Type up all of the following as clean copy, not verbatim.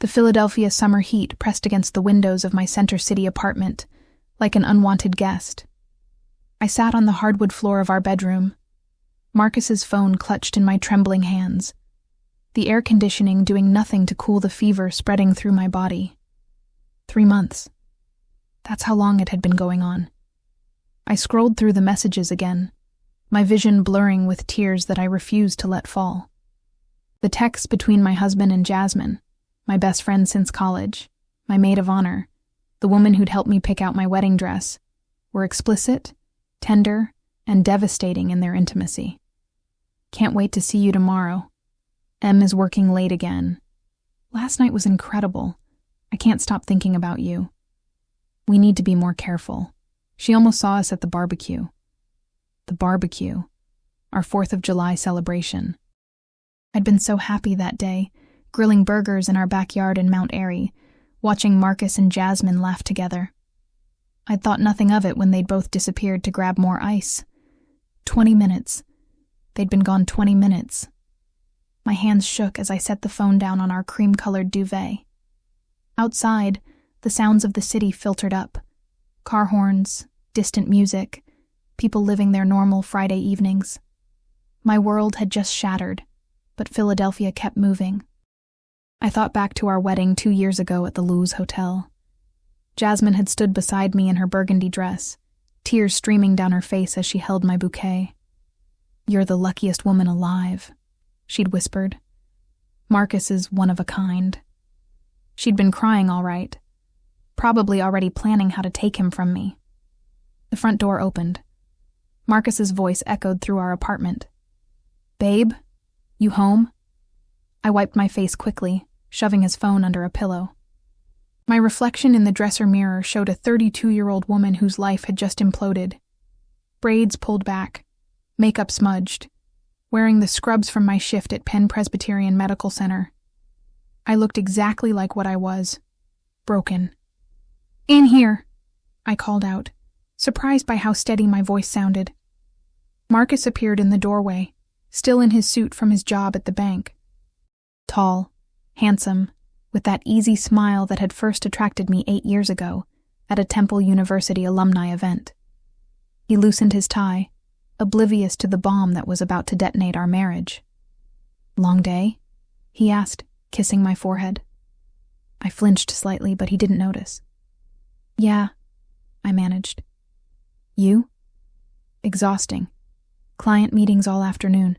The Philadelphia summer heat pressed against the windows of my Center City apartment, like an unwanted guest. I sat on the hardwood floor of our bedroom, Marcus's phone clutched in my trembling hands, the air conditioning doing nothing to cool the fever spreading through my body. 3 months. That's how long it had been going on. I scrolled through the messages again, my vision blurring with tears that I refused to let fall. The texts between my husband and Jasmine, my best friend since college, my maid of honor, the woman who'd helped me pick out my wedding dress, were explicit, tender, and devastating in their intimacy. Can't wait to see you tomorrow. Em is working late again. Last night was incredible. I can't stop thinking about you. We need to be more careful. She almost saw us at the barbecue. The barbecue. Our 4th of July celebration. I'd been so happy that day, grilling burgers in our backyard in Mount Airy, watching Marcus and Jasmine laugh together. I'd thought nothing of it when they'd both disappeared to grab more ice. 20 minutes. They'd been gone 20 minutes. My hands shook as I set the phone down on our cream-colored duvet. Outside, the sounds of the city filtered up. Car horns, distant music, people living their normal Friday evenings. My world had just shattered, but Philadelphia kept moving. I thought back to our wedding 2 years ago at the Luz Hotel. Jasmine had stood beside me in her burgundy dress, tears streaming down her face as she held my bouquet. "You're the luckiest woman alive," she'd whispered. "Marcus is one of a kind." She'd been crying all right, probably already planning how to take him from me. The front door opened. Marcus's voice echoed through our apartment. "Babe, you home?" I wiped my face quickly, shoving his phone under a pillow. My reflection in the dresser mirror showed a 32-year-old woman whose life had just imploded. Braids pulled back, makeup smudged, wearing the scrubs from my shift at Penn Presbyterian Medical Center. I looked exactly like what I was, broken. "In here," I called out, surprised by how steady my voice sounded. Marcus appeared in the doorway, still in his suit from his job at the bank. Tall, handsome, with that easy smile that had first attracted me 8 years ago at a Temple University alumni event. He loosened his tie, oblivious to the bomb that was about to detonate our marriage. "Long day?" he asked, kissing my forehead. I flinched slightly, but he didn't notice. "Yeah," I managed. "You?" "Exhausting. Client meetings all afternoon."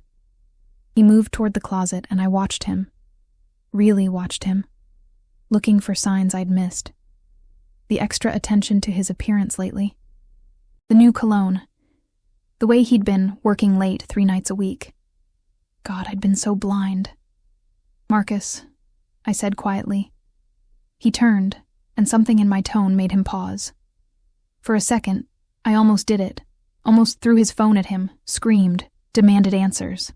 He moved toward the closet, and I watched him. Really watched him, looking for signs I'd missed. The extra attention to his appearance lately. The new cologne. The way he'd been working late 3 nights a week. God, I'd been so blind. "Marcus," I said quietly. He turned, and something in my tone made him pause. For a second, I almost did it, almost threw his phone at him, screamed, demanded answers.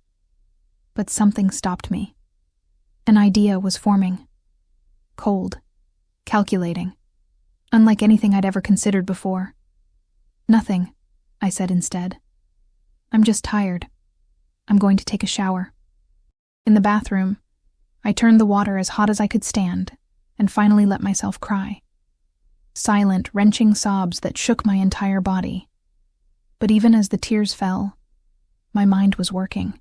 But something stopped me. An idea was forming. Cold, calculating, unlike anything I'd ever considered before. "Nothing," I said instead. "I'm just tired. I'm going to take a shower." In the bathroom, I turned the water as hot as I could stand and finally let myself cry. Silent, wrenching sobs that shook my entire body. But even as the tears fell, my mind was working.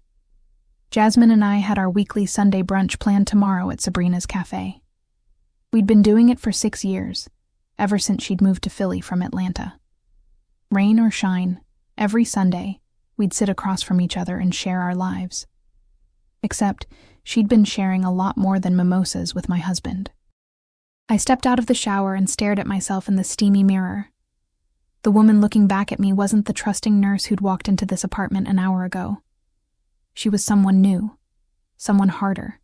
Jasmine and I had our weekly Sunday brunch planned tomorrow at Sabrina's Cafe. We'd been doing it for 6 years, ever since she'd moved to Philly from Atlanta. Rain or shine, every Sunday, we'd sit across from each other and share our lives. Except, she'd been sharing a lot more than mimosas with my husband. I stepped out of the shower and stared at myself in the steamy mirror. The woman looking back at me wasn't the trusting nurse who'd walked into this apartment an hour ago. She was someone new, someone harder.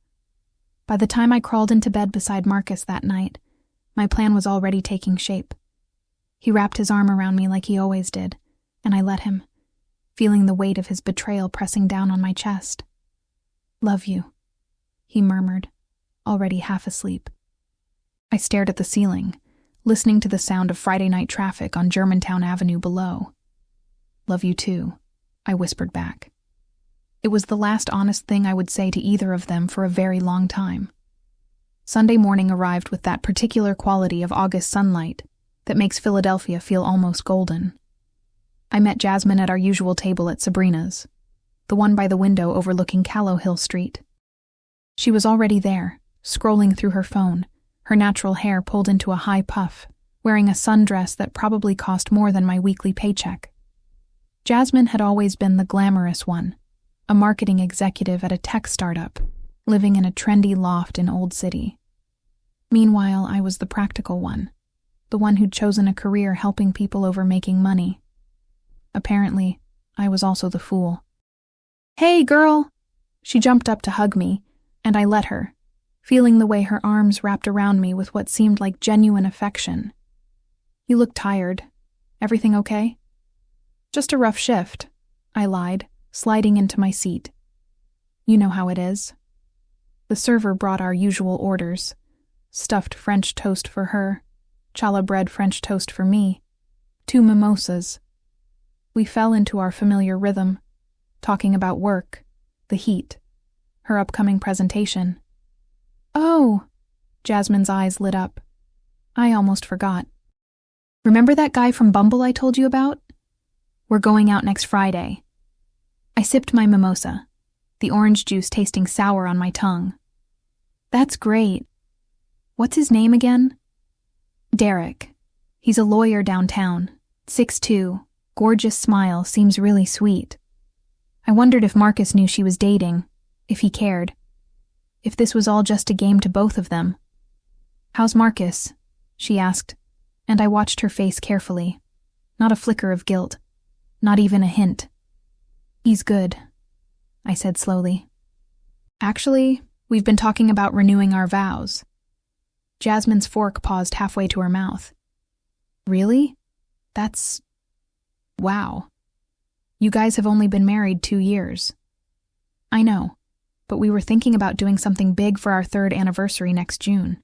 By the time I crawled into bed beside Marcus that night, my plan was already taking shape. He wrapped his arm around me like he always did, and I let him, feeling the weight of his betrayal pressing down on my chest. "Love you," he murmured, already half asleep. I stared at the ceiling, listening to the sound of Friday night traffic on Germantown Avenue below. "Love you too," I whispered back. It was the last honest thing I would say to either of them for a very long time. Sunday morning arrived with that particular quality of August sunlight that makes Philadelphia feel almost golden. I met Jasmine at our usual table at Sabrina's, the one by the window overlooking Callowhill Street. She was already there, scrolling through her phone, her natural hair pulled into a high puff, wearing a sundress that probably cost more than my weekly paycheck. Jasmine had always been the glamorous one, a marketing executive at a tech startup, living in a trendy loft in Old City. Meanwhile, I was the practical one, the one who'd chosen a career helping people over making money. Apparently, I was also the fool. "Hey, girl!" She jumped up to hug me, and I let her, feeling the way her arms wrapped around me with what seemed like genuine affection. "You look tired. Everything okay?" "Just a rough shift," I lied, sliding into my seat. "You know how it is." The server brought our usual orders: stuffed French toast for her, challah bread French toast for me, 2 mimosas. We fell into our familiar rhythm, talking about work, the heat, her upcoming presentation. "Oh," Jasmine's eyes lit up. "I almost forgot. Remember that guy from Bumble I told you about? We're going out next Friday." I sipped my mimosa, the orange juice tasting sour on my tongue. "That's great. What's his name again?" "Derek. He's a lawyer downtown, 6'2", gorgeous smile, seems really sweet." I wondered if Marcus knew she was dating, if he cared, if this was all just a game to both of them. "How's Marcus?" she asked, and I watched her face carefully. Not a flicker of guilt, not even a hint. "He's good," I said slowly. "Actually, we've been talking about renewing our vows." Jasmine's fork paused halfway to her mouth. "Really? That's... wow. You guys have only been married 2 years." "I know, but we were thinking about doing something big for our 3rd anniversary next June.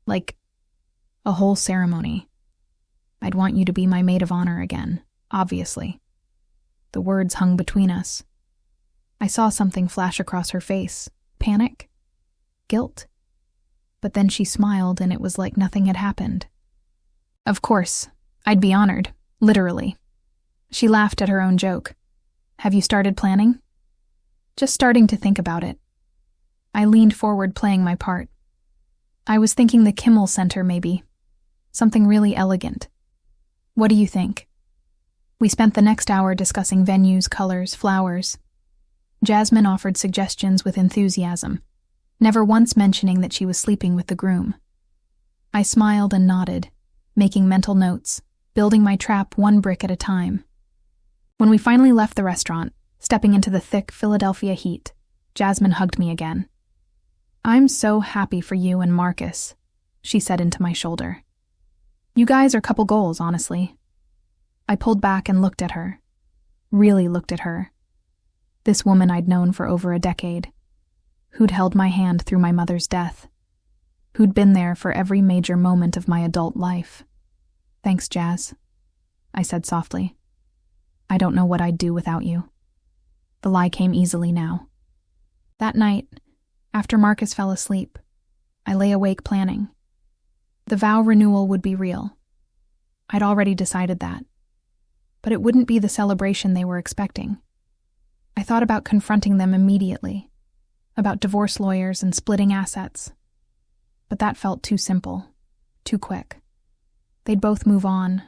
Like, a whole ceremony. I'd want you to be my maid of honor again, obviously." The words hung between us. I saw something flash across her face. Panic? Guilt? But then she smiled and it was like nothing had happened. "Of course, I'd be honored, literally." She laughed at her own joke. "Have you started planning?" "Just starting to think about it." I leaned forward, playing my part. "I was thinking the Kimmel Center, maybe. Something really elegant. What do you think?" We spent the next hour discussing venues, colors, flowers. Jasmine offered suggestions with enthusiasm, never once mentioning that she was sleeping with the groom. I smiled and nodded, making mental notes, building my trap 1 brick at a time. When we finally left the restaurant, stepping into the thick Philadelphia heat, Jasmine hugged me again. "I'm so happy for you and Marcus," she said into my shoulder. "You guys are couple goals, honestly." I pulled back and looked at her. Really looked at her. This woman I'd known for over a decade, who'd held my hand through my mother's death, who'd been there for every major moment of my adult life. "Thanks, Jazz," I said softly. "I don't know what I'd do without you." The lie came easily now. That night, after Marcus fell asleep, I lay awake planning. The vow renewal would be real. I'd already decided that. But it wouldn't be the celebration they were expecting. I thought about confronting them immediately, about divorce lawyers and splitting assets. But that felt too simple, too quick. They'd both move on,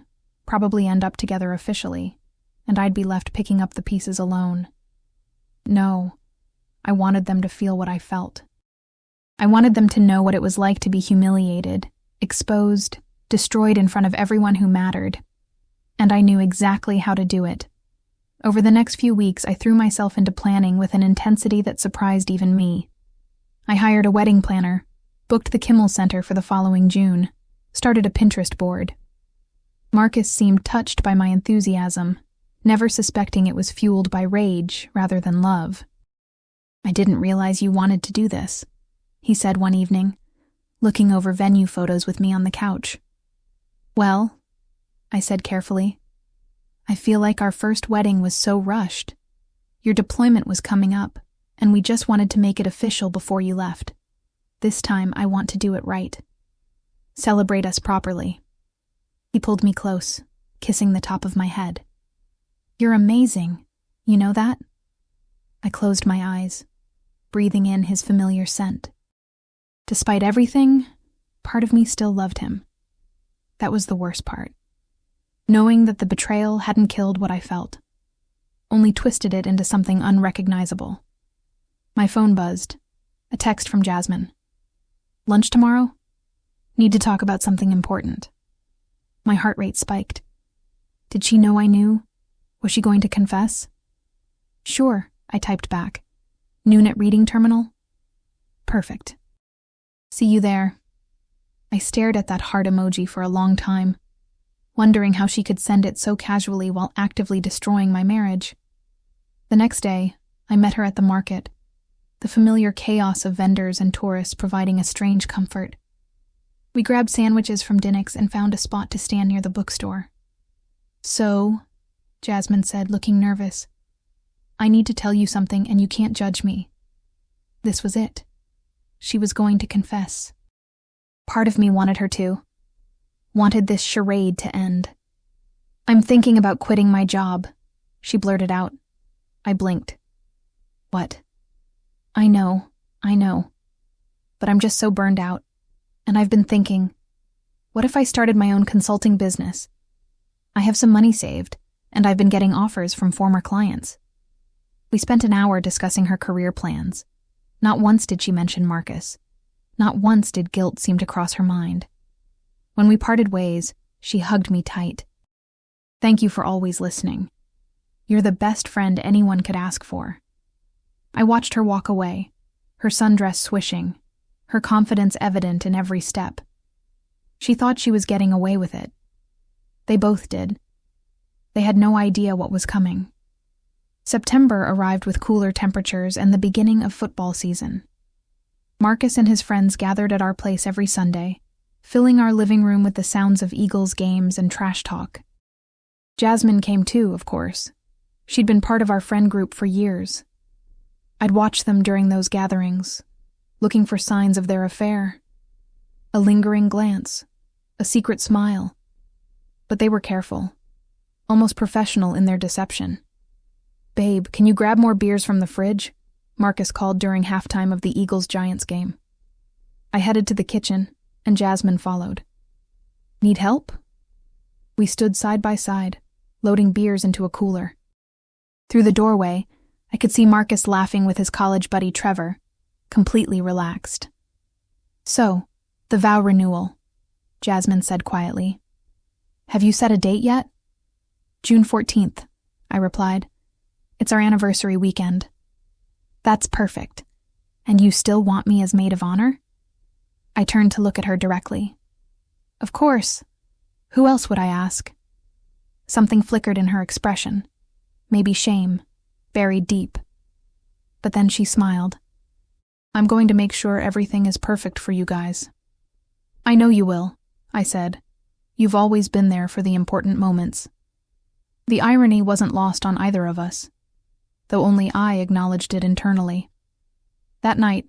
probably end up together officially, and I'd be left picking up the pieces alone. No, I wanted them to feel what I felt. I wanted them to know what it was like to be humiliated, exposed, destroyed in front of everyone who mattered. And I knew exactly how to do it. Over the next few weeks, I threw myself into planning with an intensity that surprised even me. I hired a wedding planner, booked the Kimmel Center for the following June, started a Pinterest board. Marcus seemed touched by my enthusiasm, never suspecting it was fueled by rage rather than love. "I didn't realize you wanted to do this," he said one evening, looking over venue photos with me on the couch. "Well," I said carefully, "I feel like our first wedding was so rushed. Your deployment was coming up, and we just wanted to make it official before you left." This time I want to do it right. Celebrate us properly. He pulled me close, kissing the top of my head. You're amazing. You know that? I closed my eyes, breathing in his familiar scent. Despite everything, part of me still loved him. That was the worst part. Knowing that the betrayal hadn't killed what I felt, only twisted it into something unrecognizable. My phone buzzed. A text from Jasmine. Lunch tomorrow? Need to talk about something important. My heart rate spiked. Did she know I knew? Was she going to confess? Sure, I typed back. Noon at reading terminal? Perfect. See you there. I stared at that heart emoji for a long time, wondering how she could send it so casually while actively destroying my marriage. The next day, I met her at the market, the familiar chaos of vendors and tourists providing a strange comfort. We grabbed sandwiches from Dinnick's and found a spot to stand near the bookstore. So, Jasmine said, looking nervous, I need to tell you something and you can't judge me. This was it. She was going to confess. Part of me wanted her to. Wanted this charade to end. I'm thinking about quitting my job, she blurted out. I blinked. What? I know. But I'm just so burned out. And I've been thinking, what if I started my own consulting business? I have some money saved, and I've been getting offers from former clients. We spent an hour discussing her career plans. Not once did she mention Marcus. Not once did guilt seem to cross her mind. When we parted ways, she hugged me tight. Thank you for always listening. You're the best friend anyone could ask for. I watched her walk away, her sundress swishing, her confidence evident in every step. She thought she was getting away with it. They both did. They had no idea what was coming. September arrived with cooler temperatures and the beginning of football season. Marcus and his friends gathered at our place every Sunday, filling our living room with the sounds of Eagles games and trash talk. Jasmine came too, of course. She'd been part of our friend group for years. I'd watch them during those gatherings, looking for signs of their affair. A lingering glance, a secret smile. But they were careful, almost professional in their deception. Babe, can you grab more beers from the fridge? Marcus called during halftime of the Eagles-Giants game. I headed to the kitchen, and Jasmine followed. Need help? We stood side by side, loading beers into a cooler. Through the doorway, I could see Marcus laughing with his college buddy Trevor, completely relaxed. So, the vow renewal, Jasmine said quietly. Have you set a date yet? June 14th, I replied. It's our anniversary weekend. That's perfect. And you still want me as maid of honor? I turned to look at her directly. Of course. Who else would I ask? Something flickered in her expression. Maybe shame, buried deep. But then she smiled. I'm going to make sure everything is perfect for you guys. I know you will, I said. You've always been there for the important moments. The irony wasn't lost on either of us, though only I acknowledged it internally. That night,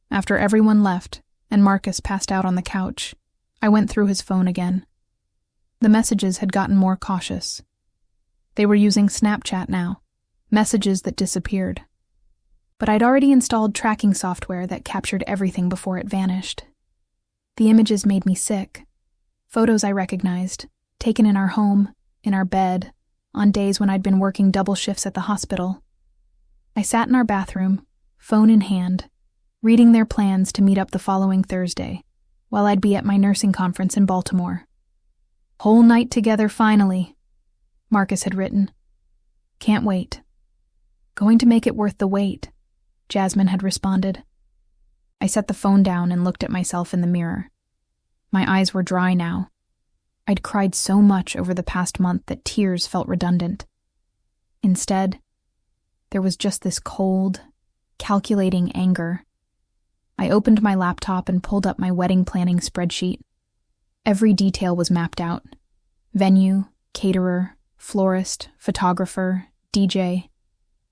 after everyone left and Marcus passed out on the couch, I went through his phone again. The messages had gotten more cautious. They were using Snapchat now, messages that disappeared. But I'd already installed tracking software that captured everything before it vanished. The images made me sick. Photos I recognized, taken in our home, in our bed, on days when I'd been working double shifts at the hospital. I sat in our bathroom, phone in hand, reading their plans to meet up the following Thursday, while I'd be at my nursing conference in Baltimore. Whole night together finally, Marcus had written. Can't wait. Going to make it worth the wait, Jasmine had responded. I set the phone down and looked at myself in the mirror. My eyes were dry now. I'd cried so much over the past month that tears felt redundant. Instead, there was just this cold, calculating anger. I opened my laptop and pulled up my wedding planning spreadsheet. Every detail was mapped out. Venue, caterer, florist, photographer, DJ.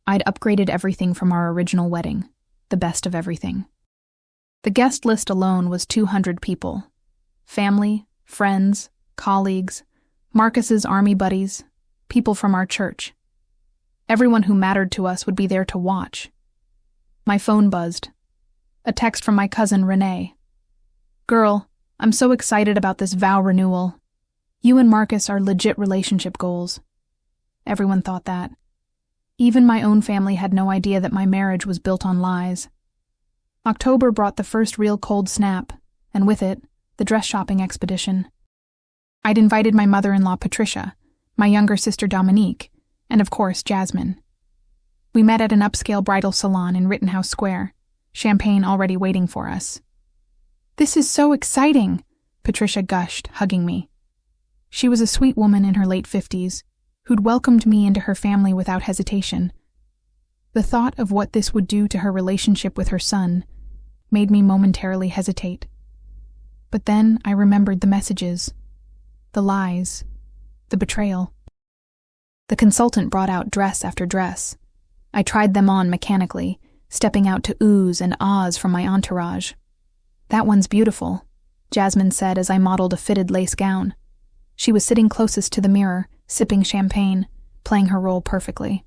I'd upgraded everything from our original wedding, the best of everything. The guest list alone was 200 people. Family, friends, colleagues, Marcus's army buddies, people from our church. Everyone who mattered to us would be there to watch. My phone buzzed. A text from my cousin Renee. "Girl, I'm so excited about this vow renewal. You and Marcus are legit relationship goals." Everyone thought that. Even my own family had no idea that my marriage was built on lies. October brought the first real cold snap, and with it, the dress shopping expedition. I'd invited my mother-in-law Patricia, my younger sister Dominique, and of course Jasmine. We met at an upscale bridal salon in Rittenhouse Square, champagne already waiting for us. "This is so exciting," Patricia gushed, hugging me. She was a sweet woman in her late 50s, who'd welcomed me into her family without hesitation. The thought of what this would do to her relationship with her son made me momentarily hesitate. But then I remembered the messages, the lies, the betrayal. The consultant brought out dress after dress. I tried them on mechanically, stepping out to oohs and ahs from my entourage. "That one's beautiful," Jasmine said as I modeled a fitted lace gown. She was sitting closest to the mirror, sipping champagne, playing her role perfectly.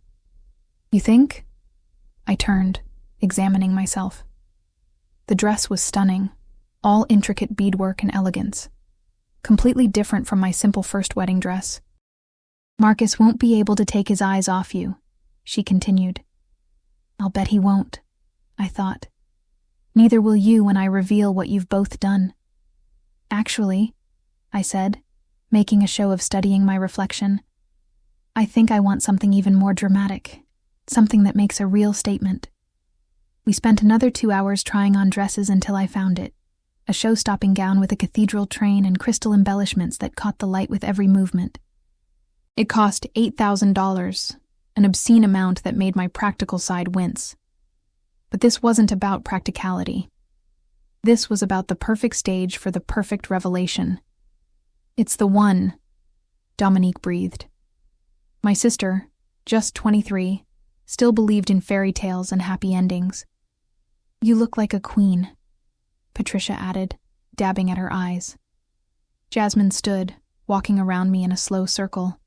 "You think?" I turned, examining myself. The dress was stunning, all intricate beadwork and elegance. Completely different from my simple first wedding dress. "Marcus won't be able to take his eyes off you," she continued. "I'll bet he won't," I thought. "Neither will you when I reveal what you've both done." "Actually," I said, making a show of studying my reflection, "I think I want something even more dramatic, something that makes a real statement." We spent another 2 hours trying on dresses until I found it, a show-stopping gown with a cathedral train and crystal embellishments that caught the light with every movement. It cost $8,000, an obscene amount that made my practical side wince. But this wasn't about practicality. This was about the perfect stage for the perfect revelation. "It's the one," Dominique breathed. My sister, just 23, still believed in fairy tales and happy endings. "You look like a queen," Patricia added, dabbing at her eyes. Jasmine stood, walking around me in a slow circle.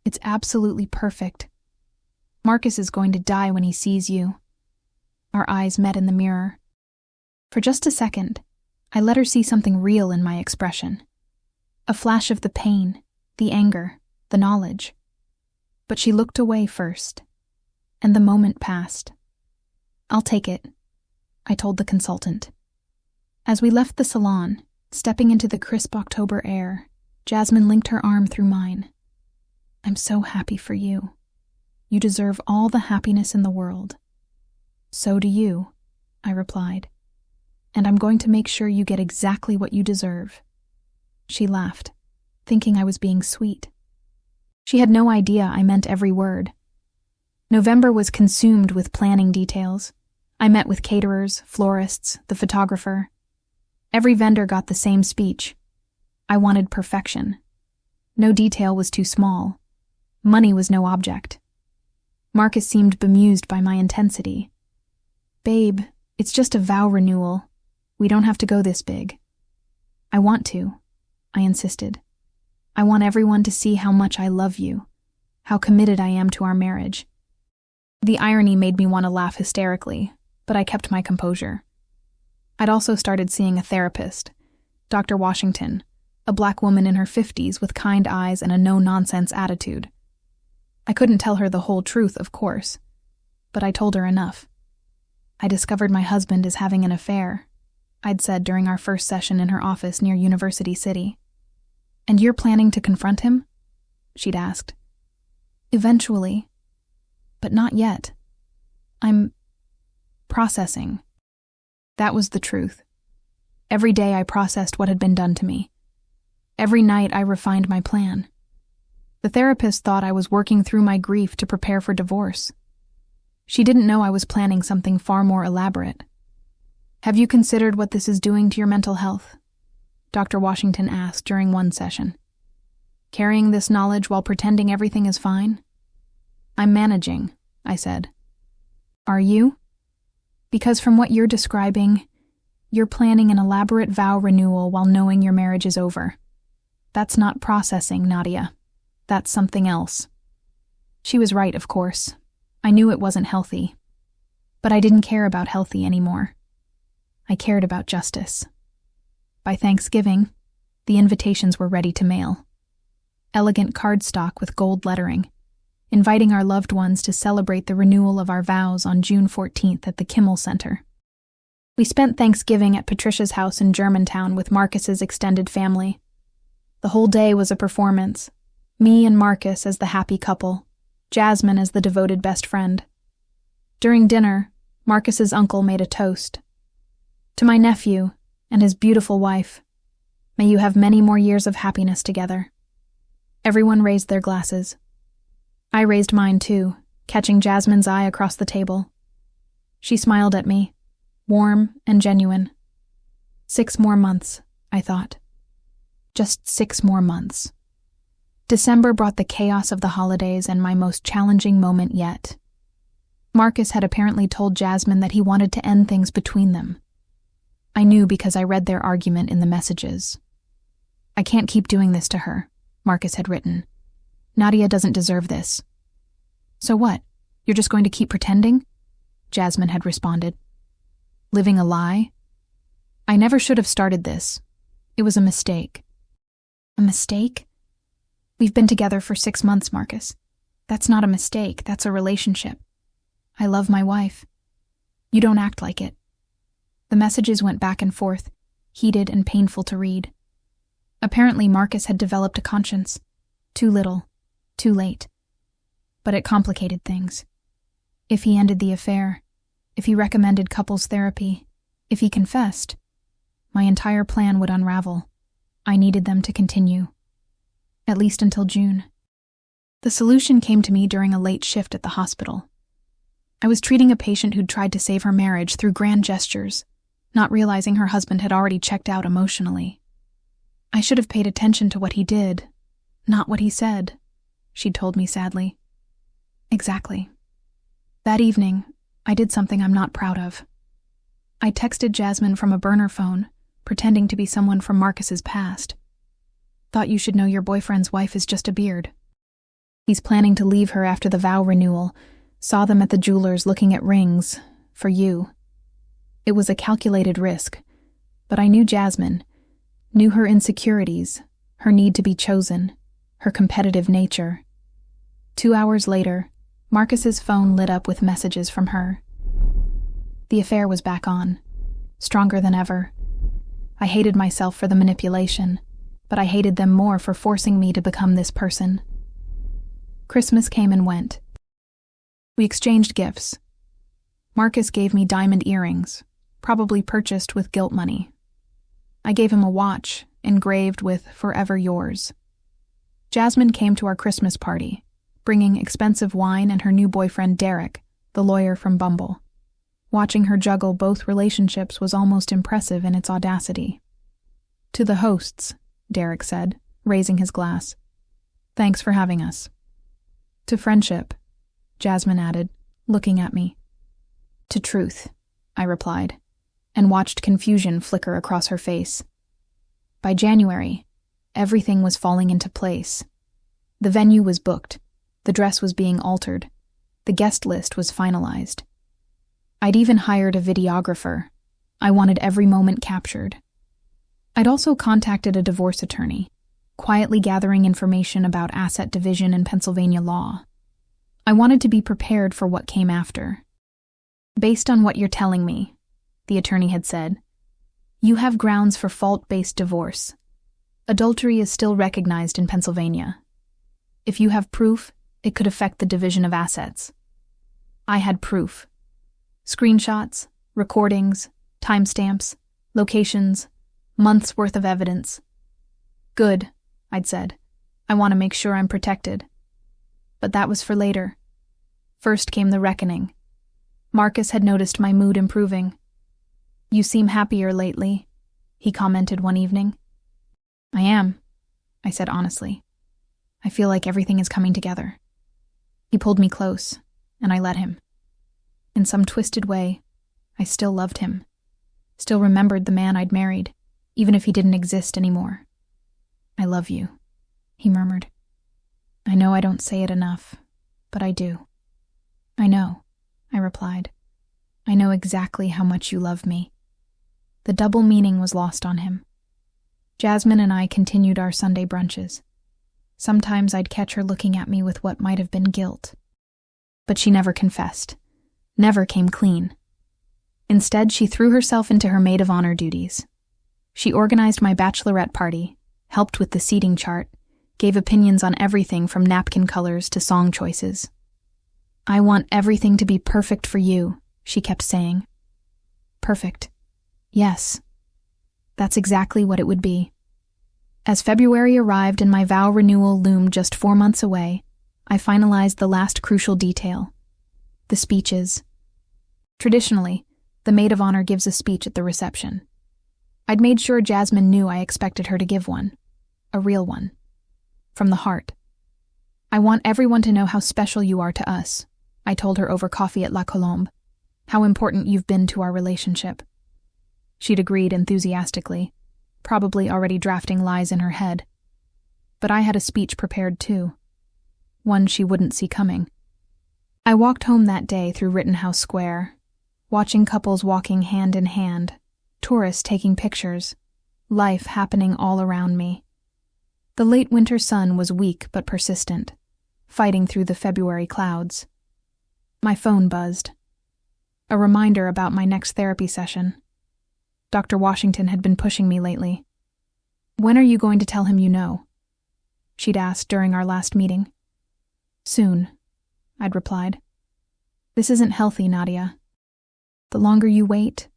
"It's absolutely perfect. Marcus is going to die when he sees you." Our eyes met in the mirror. For just a second, I let her see something real in my expression. A flash of the pain, the anger, the knowledge. But she looked away first, and the moment passed. "I'll take it," I told the consultant. As we left the salon, stepping into the crisp October air, Jasmine linked her arm through mine. "I'm so happy for you. You deserve all the happiness in the world." "So do you," I replied. "And I'm going to make sure you get exactly what you deserve." She laughed, thinking I was being sweet. She had no idea I meant every word. November was consumed with planning details. I met with caterers, florists, the photographer. Every vendor got the same speech. I wanted perfection. No detail was too small. Money was no object. Marcus seemed bemused by my intensity. "Babe, it's just a vow renewal. We don't have to go this big." "I want to," I insisted. "I want everyone to see how much I love you, how committed I am to our marriage." The irony made me want to laugh hysterically, but I kept my composure. I'd also started seeing a therapist, Dr. Washington, a black woman in her 50s with kind eyes and a no-nonsense attitude. I couldn't tell her the whole truth, of course, but I told her enough. "I discovered my husband is having an affair," I'd said during our first session in her office near University City. "And you're planning to confront him?" she'd asked. "Eventually, but not yet. I'm processing." That was the truth. Every day I processed what had been done to me. Every night I refined my plan. The therapist thought I was working through my grief to prepare for divorce. She didn't know I was planning something far more elaborate. "Have you considered what this is doing to your mental health?" Dr. Washington asked during one session. "Carrying this knowledge while pretending everything is fine?" "I'm managing," I said. "Are you? Because from what you're describing, You're planning an elaborate vow renewal while knowing your marriage is over. That's not processing, Nadia. That's something else. She was right, of course. I knew it wasn't healthy. But I didn't care about healthy anymore. I cared about justice. By Thanksgiving, the invitations were ready to mail. Elegant cardstock with gold lettering, inviting our loved ones to celebrate the renewal of our vows on June 14th at the Kimmel Center. We spent Thanksgiving at Patricia's house in Germantown with Marcus's extended family. The whole day was a performance. Me and Marcus as the happy couple, Jasmine as the devoted best friend. During dinner, Marcus's uncle made a toast. To my nephew and his beautiful wife, may you have many more years of happiness together. Everyone raised their glasses. I raised mine too, catching Jasmine's eye across the table. She smiled at me, warm and genuine. 6 more months, I thought. Just 6 more months. December brought the chaos of the holidays and my most challenging moment yet. Marcus had apparently told Jasmine that he wanted to end things between them. I knew because I read their argument in the messages. I can't keep doing this to her, Marcus had written. Nadia doesn't deserve this. So what? You're just going to keep pretending? Jasmine had responded. Living a lie? I never should have started this. It was a mistake. A mistake? We've been together for 6 months, Marcus. That's not a mistake, that's a relationship. I love my wife. You don't act like it. The messages went back and forth, heated and painful to read. Apparently Marcus had developed a conscience. Too little, too late. But it complicated things. If he ended the affair, if he recommended couples therapy, if he confessed, my entire plan would unravel. I needed them to continue. At least until June. The solution came to me during a late shift at the hospital. I was treating a patient who'd tried to save her marriage through grand gestures, not realizing her husband had already checked out emotionally. I should have paid attention to what he did, not what he said, she'd told me sadly. Exactly. That evening, I did something I'm not proud of. I texted Jasmine from a burner phone, pretending to be someone from Marcus's past. Thought you should know your boyfriend's wife is just a beard. He's planning to leave her after the vow renewal. Saw them at the jeweler's looking at rings. For you. It was a calculated risk. But I knew Jasmine. Knew her insecurities. Her need to be chosen. Her competitive nature. 2 hours later, Marcus's phone lit up with messages from her. The affair was back on. Stronger than ever. I hated myself for the manipulation. But I hated them more for forcing me to become this person. Christmas came and went. We exchanged gifts. Marcus gave me diamond earrings, probably purchased with guilt money. I gave him a watch, engraved with "Forever Yours." Jasmine came to our Christmas party, bringing expensive wine and her new boyfriend Derek, the lawyer from Bumble. Watching her juggle both relationships was almost impressive in its audacity. To the hosts, Derek said, raising his glass. Thanks for having us. To friendship, Jasmine added, looking at me. To truth, I replied, and watched confusion flicker across her face. By January, everything was falling into place. The venue was booked, the dress was being altered, the guest list was finalized. I'd even hired a videographer. I wanted every moment captured. I'd also contacted a divorce attorney, quietly gathering information about asset division and Pennsylvania law. I wanted to be prepared for what came after. Based on what you're telling me, the attorney had said, you have grounds for fault-based divorce. Adultery is still recognized in Pennsylvania. If you have proof, it could affect the division of assets. I had proof. Screenshots, recordings, timestamps, locations, months' worth of evidence. Good, I'd said. I want to make sure I'm protected. But that was for later. First came the reckoning. Marcus had noticed my mood improving. You seem happier lately, he commented one evening. I am, I said honestly. I feel like everything is coming together. He pulled me close, and I let him. In some twisted way, I still loved him. still remembered the man I'd married, even if he didn't exist anymore. "I love you," he murmured. "I know I don't say it enough, but I do." "I know," I replied. "I know exactly how much you love me." The double meaning was lost on him. Jasmine and I continued our Sunday brunches. Sometimes I'd catch her looking at me with what might have been guilt. But she never confessed, never came clean. Instead, she threw herself into her maid of honor duties. She organized my bachelorette party, helped with the seating chart, gave opinions on everything from napkin colors to song choices. "I want everything to be perfect for you," she kept saying. Perfect. Yes. That's exactly what it would be. As February arrived and my vow renewal loomed just 4 months away, I finalized the last crucial detail: the speeches. Traditionally, the maid of honor gives a speech at the reception. I'd made sure Jasmine knew I expected her to give one. A real one. From the heart. "I want everyone to know how special you are to us," I told her over coffee at La Colombe. "How important you've been to our relationship." She'd agreed enthusiastically, probably already drafting lies in her head. But I had a speech prepared too. One she wouldn't see coming. I walked home that day through Rittenhouse Square, watching couples walking hand in hand, tourists taking pictures, life happening all around me. The late winter sun was weak but persistent, fighting through the February clouds. My phone buzzed. A reminder about my next therapy session. Dr. Washington had been pushing me lately. "When are you going to tell him you know?" she'd asked during our last meeting. "Soon," I'd replied. "This isn't healthy, Nadia. The longer you wait,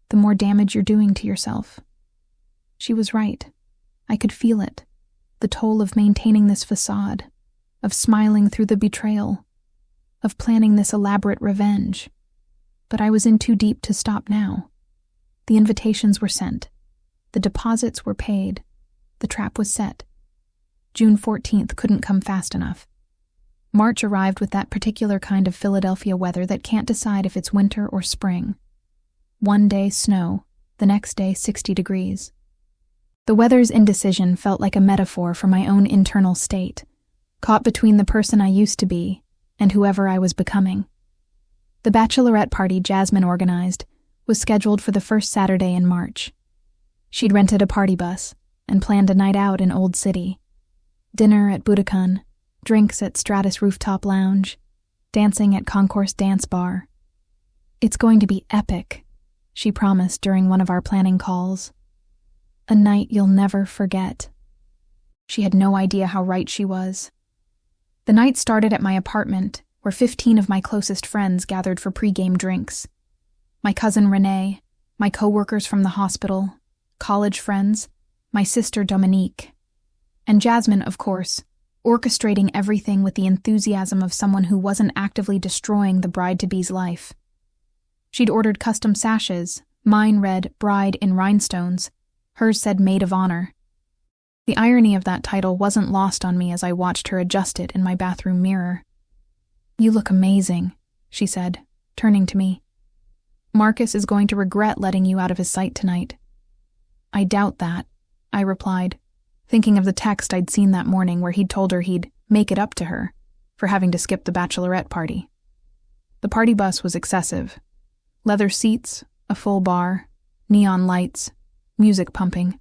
the more damage you're doing to yourself." She was right. I could feel it. The toll of maintaining this facade, of smiling through the betrayal, of planning this elaborate revenge. But I was in too deep to stop now. The invitations were sent. The deposits were paid. The trap was set. June 14th couldn't come fast enough. March arrived with that particular kind of Philadelphia weather that can't decide if it's winter or spring. One day snow, the next day 60 degrees. The weather's indecision felt like a metaphor for my own internal state, caught between the person I used to be and whoever I was becoming. The bachelorette party Jasmine organized was scheduled for the first Saturday in March. She'd rented a party bus and planned a night out in Old City. Dinner at Budokan, drinks at Stratus Rooftop Lounge, dancing at Concourse Dance Bar. "It's going to be epic," she promised during one of our planning calls. "A night you'll never forget." She had no idea how right she was. The night started at my apartment, where 15 of my closest friends gathered for pre-game drinks. My cousin Renee, my co-workers from the hospital, college friends, my sister Dominique, and Jasmine, of course, orchestrating everything with the enthusiasm of someone who wasn't actively destroying the bride-to-be's life. She'd ordered custom sashes, mine read Bride in Rhinestones, hers said Maid of Honor. The irony of that title wasn't lost on me as I watched her adjust it in my bathroom mirror. "You look amazing," she said, turning to me. "Marcus is going to regret letting you out of his sight tonight." "I doubt that," I replied, thinking of the text I'd seen that morning where he'd told her he'd make it up to her for having to skip the bachelorette party. The party bus was excessive. Leather seats, a full bar, neon lights, music pumping.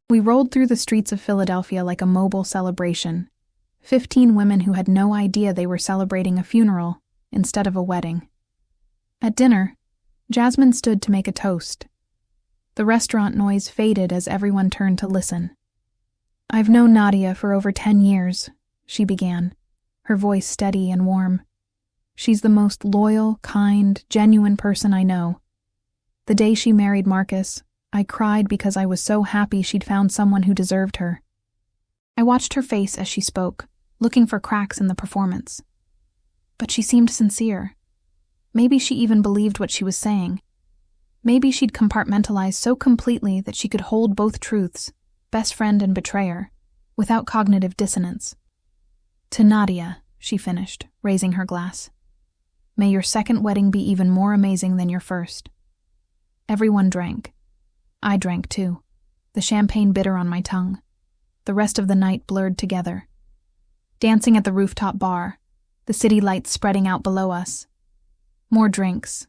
We rolled through the streets of Philadelphia like a mobile celebration. 15 women who had no idea they were celebrating a funeral instead of a wedding. At dinner, Jasmine stood to make a toast. The restaurant noise faded as everyone turned to listen. "I've known Nadia for over 10 years, she began, her voice steady and warm. "She's the most loyal, kind, genuine person I know. The day she married Marcus, I cried because I was so happy she'd found someone who deserved her." I watched her face as she spoke, looking for cracks in the performance. But she seemed sincere. Maybe she even believed what she was saying. Maybe she'd compartmentalized so completely that she could hold both truths, best friend and betrayer, without cognitive dissonance. "To Nadia," she finished, raising her glass. "May your second wedding be even more amazing than your first." Everyone drank. I drank too, the champagne bitter on my tongue. The rest of the night blurred together. Dancing at the rooftop bar, the city lights spreading out below us. More drinks,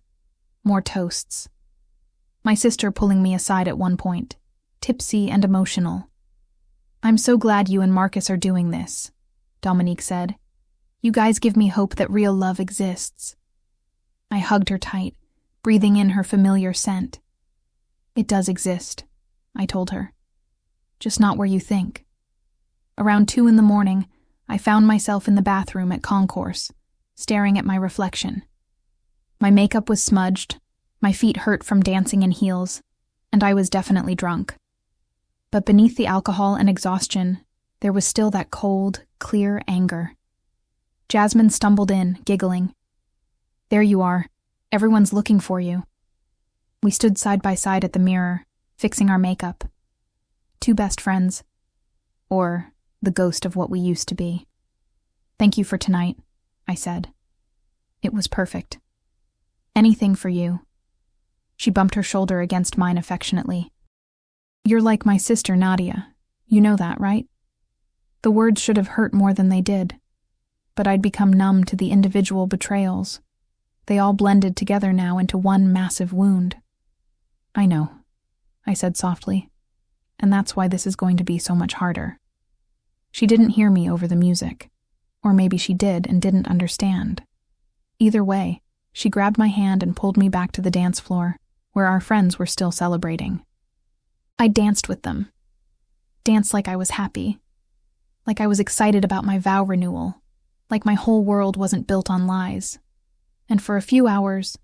more toasts. My sister pulling me aside at one point, tipsy and emotional. "I'm so glad you and Marcus are doing this," Dominique said. "You guys give me hope that real love exists." I hugged her tight, breathing in her familiar scent. "It does exist," I told her. "Just not where you think." Around 2 a.m, I found myself in the bathroom at Concourse, staring at my reflection. My makeup was smudged, my feet hurt from dancing in heels, and I was definitely drunk. But beneath the alcohol and exhaustion, there was still that cold, clear anger. Jasmine stumbled in, giggling. "There you are. Everyone's looking for you." We stood side by side at the mirror, fixing our makeup. Two best friends. Or the ghost of what we used to be. "Thank you for tonight," I said. "It was perfect. Anything for you." She bumped her shoulder against mine affectionately. "You're like my sister Nadia. You know that, right?" The words should have hurt more than they did. But I'd become numb to the individual betrayals. They all blended together now into one massive wound. "I know," I said softly. "And that's why this is going to be so much harder." She didn't hear me over the music. Or maybe she did and didn't understand. Either way, she grabbed my hand and pulled me back to the dance floor, where our friends were still celebrating. I danced with them. Danced like I was happy. Like I was excited about my vow renewal. Like my whole world wasn't built on lies. And for a few hours,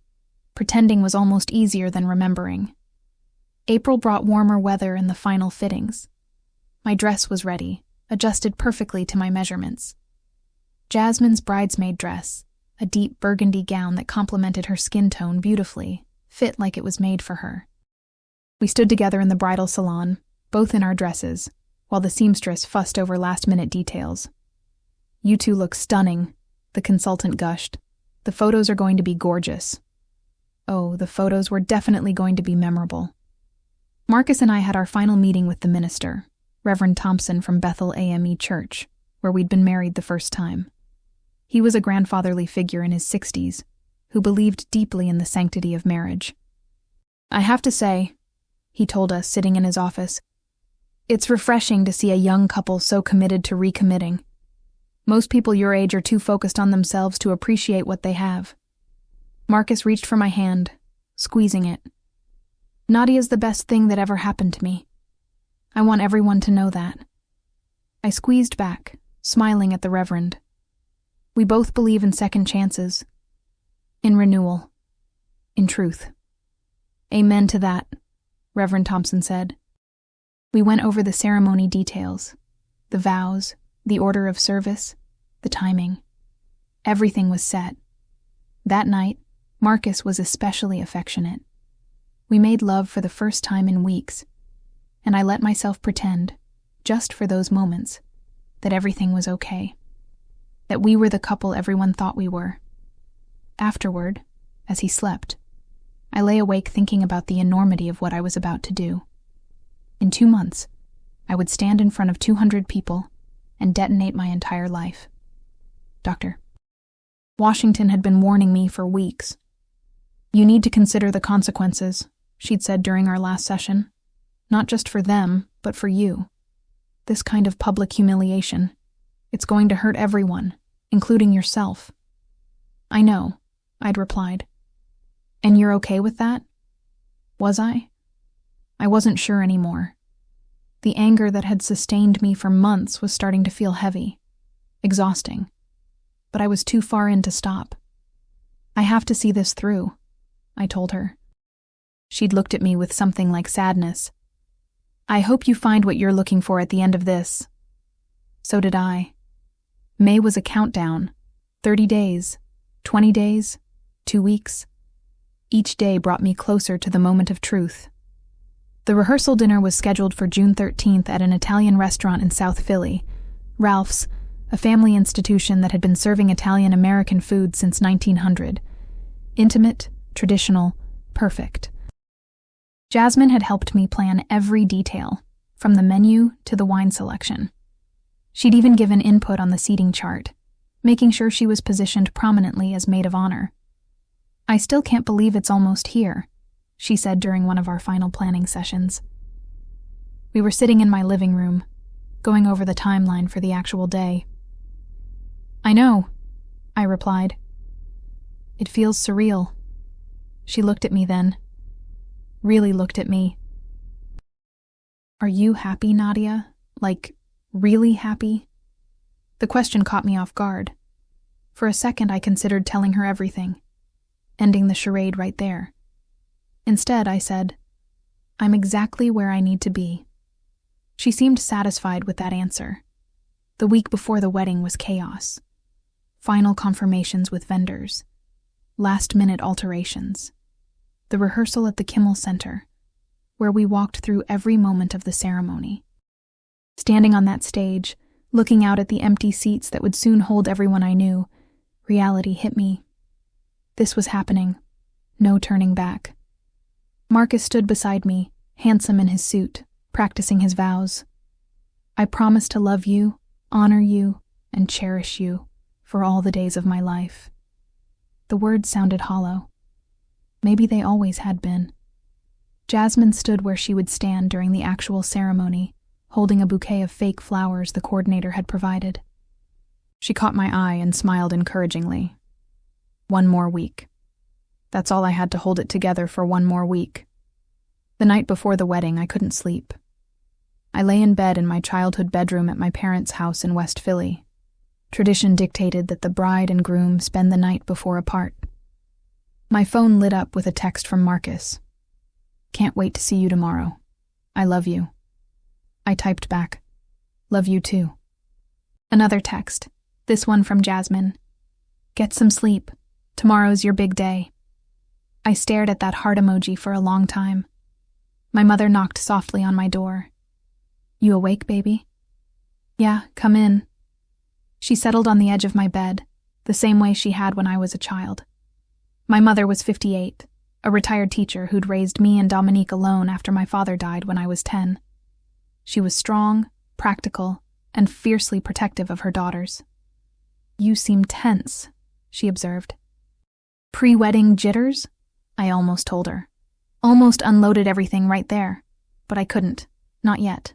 pretending was almost easier than remembering. April brought warmer weather and the final fittings. My dress was ready, adjusted perfectly to my measurements. Jasmine's bridesmaid dress, a deep burgundy gown that complemented her skin tone beautifully, fit like it was made for her. We stood together in the bridal salon, both in our dresses, while the seamstress fussed over last-minute details. "You two look stunning," the consultant gushed. "The photos are going to be gorgeous." Oh, the photos were definitely going to be memorable. Marcus and I had our final meeting with the minister, Reverend Thompson from Bethel AME Church, where we'd been married the first time. He was a grandfatherly figure in his 60s, who believed deeply in the sanctity of marriage. "I have to say," he told us sitting in his office, "it's refreshing to see a young couple so committed to recommitting. Most people your age are too focused on themselves to appreciate what they have." Marcus reached for my hand, squeezing it. "Nadia's the best thing that ever happened to me. I want everyone to know that." I squeezed back, smiling at the Reverend. We both believe in second chances, in renewal, in truth. "Amen to that," Reverend Thompson said. We went over the ceremony details, the vows, the order of service, the timing. Everything was set. That night, Marcus was especially affectionate. We made love for the first time in weeks, and I let myself pretend, just for those moments, that everything was okay. That we were the couple everyone thought we were. Afterward, as he slept, I lay awake thinking about the enormity of what I was about to do. In 2 months, I would stand in front of 200 people and detonate my entire life. Dr. Washington had been warning me for weeks. "You need to consider the consequences," she'd said during our last session. "Not just for them, but for you. This kind of public humiliation. It's going to hurt everyone, including yourself." "I know," I'd replied. "And you're okay with that?" Was I? I wasn't sure anymore. The anger that had sustained me for months was starting to feel heavy, exhausting. But I was too far in to stop. "I have to see this through," I told her. She'd looked at me with something like sadness. "I hope you find what you're looking for at the end of this." So did I. May was a countdown. 30 days, 20 days, 2 weeks. Each day brought me closer to the moment of truth. The rehearsal dinner was scheduled for June 13th at an Italian restaurant in South Philly, Ralph's, a family institution that had been serving Italian-American food since 1900. Intimate, traditional, perfect. Jasmine had helped me plan every detail, from the menu to the wine selection. She'd even given input on the seating chart, making sure she was positioned prominently as maid of honor. "I still can't believe it's almost here," she said during one of our final planning sessions. We were sitting in my living room, going over the timeline for the actual day. "I know," I replied. "It feels surreal." She looked at me then. Really looked at me. "Are you happy, Nadia? Like, really happy?" The question caught me off guard. For a second, I considered telling her everything, ending the charade right there. Instead, I said, "I'm exactly where I need to be." She seemed satisfied with that answer. The week before the wedding was chaos. Final confirmations with vendors. Last-minute alterations. The rehearsal at the Kimmel Center, where we walked through every moment of the ceremony. Standing on that stage, looking out at the empty seats that would soon hold everyone I knew, reality hit me. This was happening. No turning back. Marcus stood beside me, handsome in his suit, practicing his vows. "I promise to love you, honor you, and cherish you for all the days of my life." The words sounded hollow. Maybe they always had been. Jasmine stood where she would stand during the actual ceremony, holding a bouquet of fake flowers the coordinator had provided. She caught my eye and smiled encouragingly. One more week. That's all I had to hold it together for, one more week. The night before the wedding, I couldn't sleep. I lay in bed in my childhood bedroom at my parents' house in West Philly. Tradition dictated that the bride and groom spend the night before apart. My phone lit up with a text from Marcus. "Can't wait to see you tomorrow. I love you." I typed back, "Love you too." Another text, this one from Jasmine. "Get some sleep. Tomorrow's your big day." I stared at that heart emoji for a long time. My mother knocked softly on my door. "You awake, baby?" "Yeah, come in." She settled on the edge of my bed, the same way she had when I was a child. My mother was 58, a retired teacher who'd raised me and Dominique alone after my father died when I was 10. She was strong, practical, and fiercely protective of her daughters. "You seem tense," she observed. "Pre-wedding jitters?" I almost told her. Almost unloaded everything right there, but I couldn't, not yet.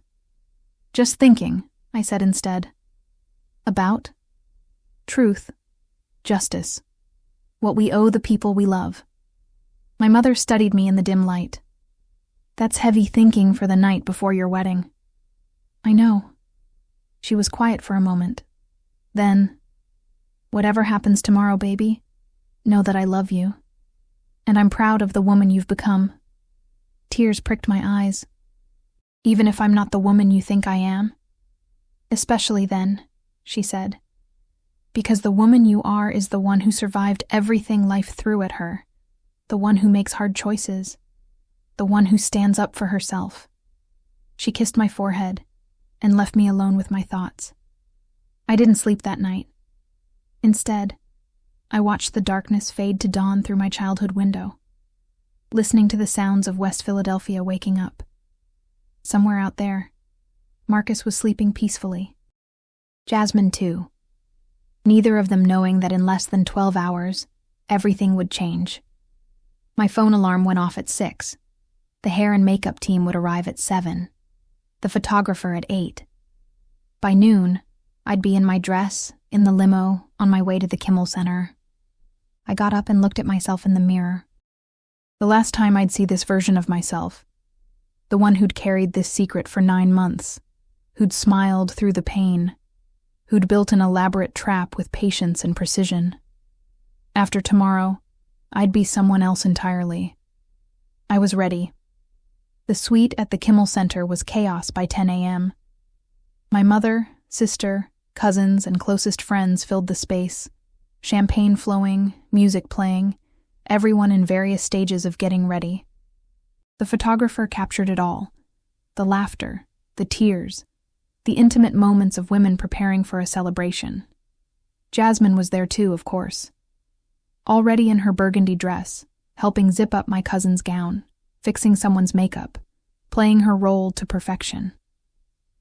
"Just thinking," I said instead. "About?" "Truth. Justice. What we owe the people we love." My mother studied me in the dim light. "That's heavy thinking for the night before your wedding." "I know." She was quiet for a moment. Then, "Whatever happens tomorrow, baby, know that I love you. And I'm proud of the woman you've become." Tears pricked my eyes. "Even if I'm not the woman you think I am?" "Especially then," she said. "Because the woman you are is the one who survived everything life threw at her, the one who makes hard choices, the one who stands up for herself." She kissed my forehead and left me alone with my thoughts. I didn't sleep that night. Instead, I watched the darkness fade to dawn through my childhood window, listening to the sounds of West Philadelphia waking up. Somewhere out there, Marcus was sleeping peacefully. Jasmine too. Neither of them knowing that in less than 12 hours, everything would change. My phone alarm went off at 6. The hair and makeup team would arrive at 7. The photographer at 8. By noon, I'd be in my dress, in the limo, on my way to the Kimmel Center. I got up and looked at myself in the mirror. The last time I'd see this version of myself, the one who'd carried this secret for 9 months, who'd smiled through the pain, who'd built an elaborate trap with patience and precision. After tomorrow, I'd be someone else entirely. I was ready. The suite at the Kimmel Center was chaos by 10 a.m. My mother, sister, cousins, and closest friends filled the space, champagne flowing, music playing, everyone in various stages of getting ready. The photographer captured it all: the laughter, the tears, the intimate moments of women preparing for a celebration. Jasmine was there too, of course. Already in her burgundy dress, helping zip up my cousin's gown, fixing someone's makeup, playing her role to perfection.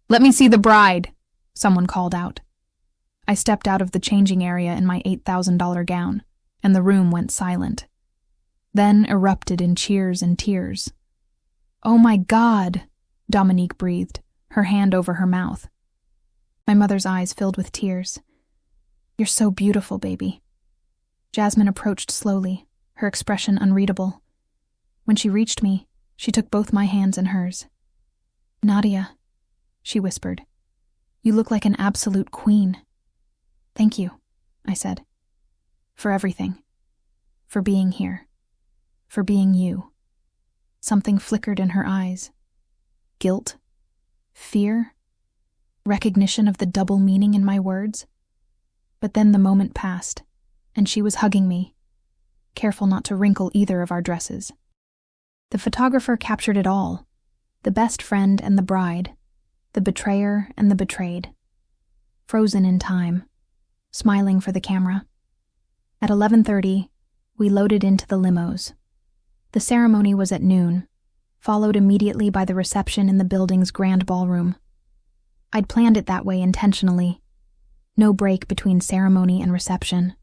"Let me see the bride," someone called out. I stepped out of the changing area in my $8,000 gown, and the room went silent. Then erupted in cheers and tears. "Oh my God," Dominique breathed, her hand over her mouth. My mother's eyes filled with tears. "You're so beautiful, baby." Jasmine approached slowly, her expression unreadable. When she reached me, she took both my hands in hers. "Nadia," she whispered, "you look like an absolute queen." "Thank you," I said. "For everything. For being here. For being you." Something flickered in her eyes. Guilt? Fear? Recognition of the double meaning in my words? But then the moment passed, and she was hugging me, careful not to wrinkle either of our dresses. The photographer captured it all, the best friend and the bride, the betrayer and the betrayed. Frozen in time, smiling for the camera. At 11:30, we loaded into the limos. The ceremony was at noon, followed immediately by the reception in the building's grand ballroom. I'd planned it that way intentionally. No break between ceremony and reception.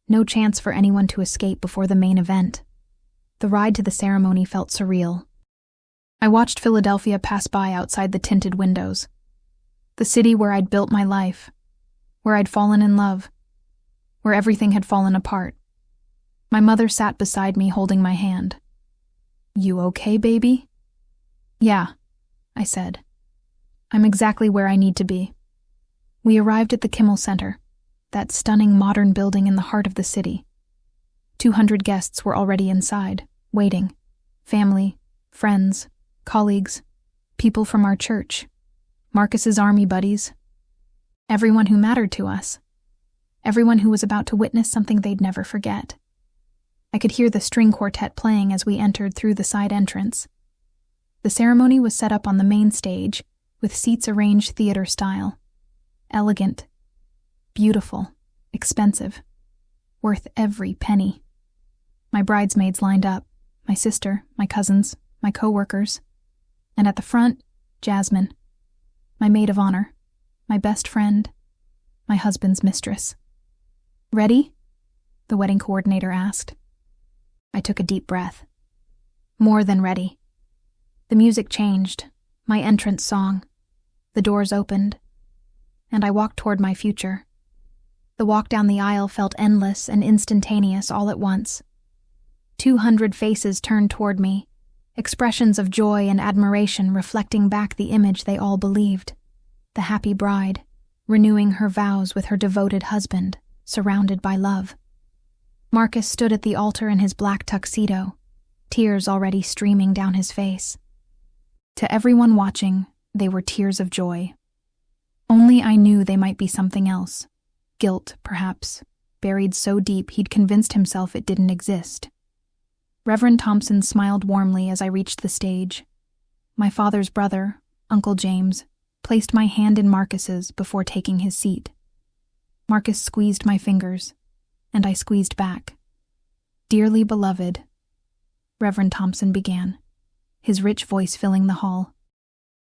No chance for anyone to escape before the main event. The ride to the ceremony felt surreal. I watched Philadelphia pass by outside the tinted windows. The city where I'd built my life, where I'd fallen in love, where everything had fallen apart. My mother sat beside me holding my hand. "You okay, baby?" "Yeah," I said. "I'm exactly where I need to be." We arrived at the Kimmel Center, that stunning modern building in the heart of the city. 200 guests were already inside, waiting. Family, friends, colleagues, people from our church, Marcus's army buddies. Everyone who mattered to us. Everyone who was about to witness something they'd never forget. I could hear the string quartet playing as we entered through the side entrance. The ceremony was set up on the main stage, with seats arranged theater style. Elegant, beautiful, expensive, worth every penny. My bridesmaids lined up, my sister, my cousins, my co-workers, and at the front, Jasmine, my maid of honor, my best friend, my husband's mistress. "Ready?" the wedding coordinator asked. I took a deep breath. More than ready. The music changed, my entrance song. The doors opened, and I walked toward my future. The walk down the aisle felt endless and instantaneous all at once. 200 faces turned toward me, expressions of joy and admiration reflecting back the image they all believed. The happy bride, renewing her vows with her devoted husband, surrounded by love. Marcus stood at the altar in his black tuxedo, tears already streaming down his face. To everyone watching, they were tears of joy. Only I knew they might be something else. Guilt, perhaps, buried so deep he'd convinced himself it didn't exist. Reverend Thompson smiled warmly as I reached the stage. My father's brother, Uncle James, placed my hand in Marcus's before taking his seat. Marcus squeezed my fingers, and I squeezed back. "Dearly beloved," Reverend Thompson began, his rich voice filling the hall.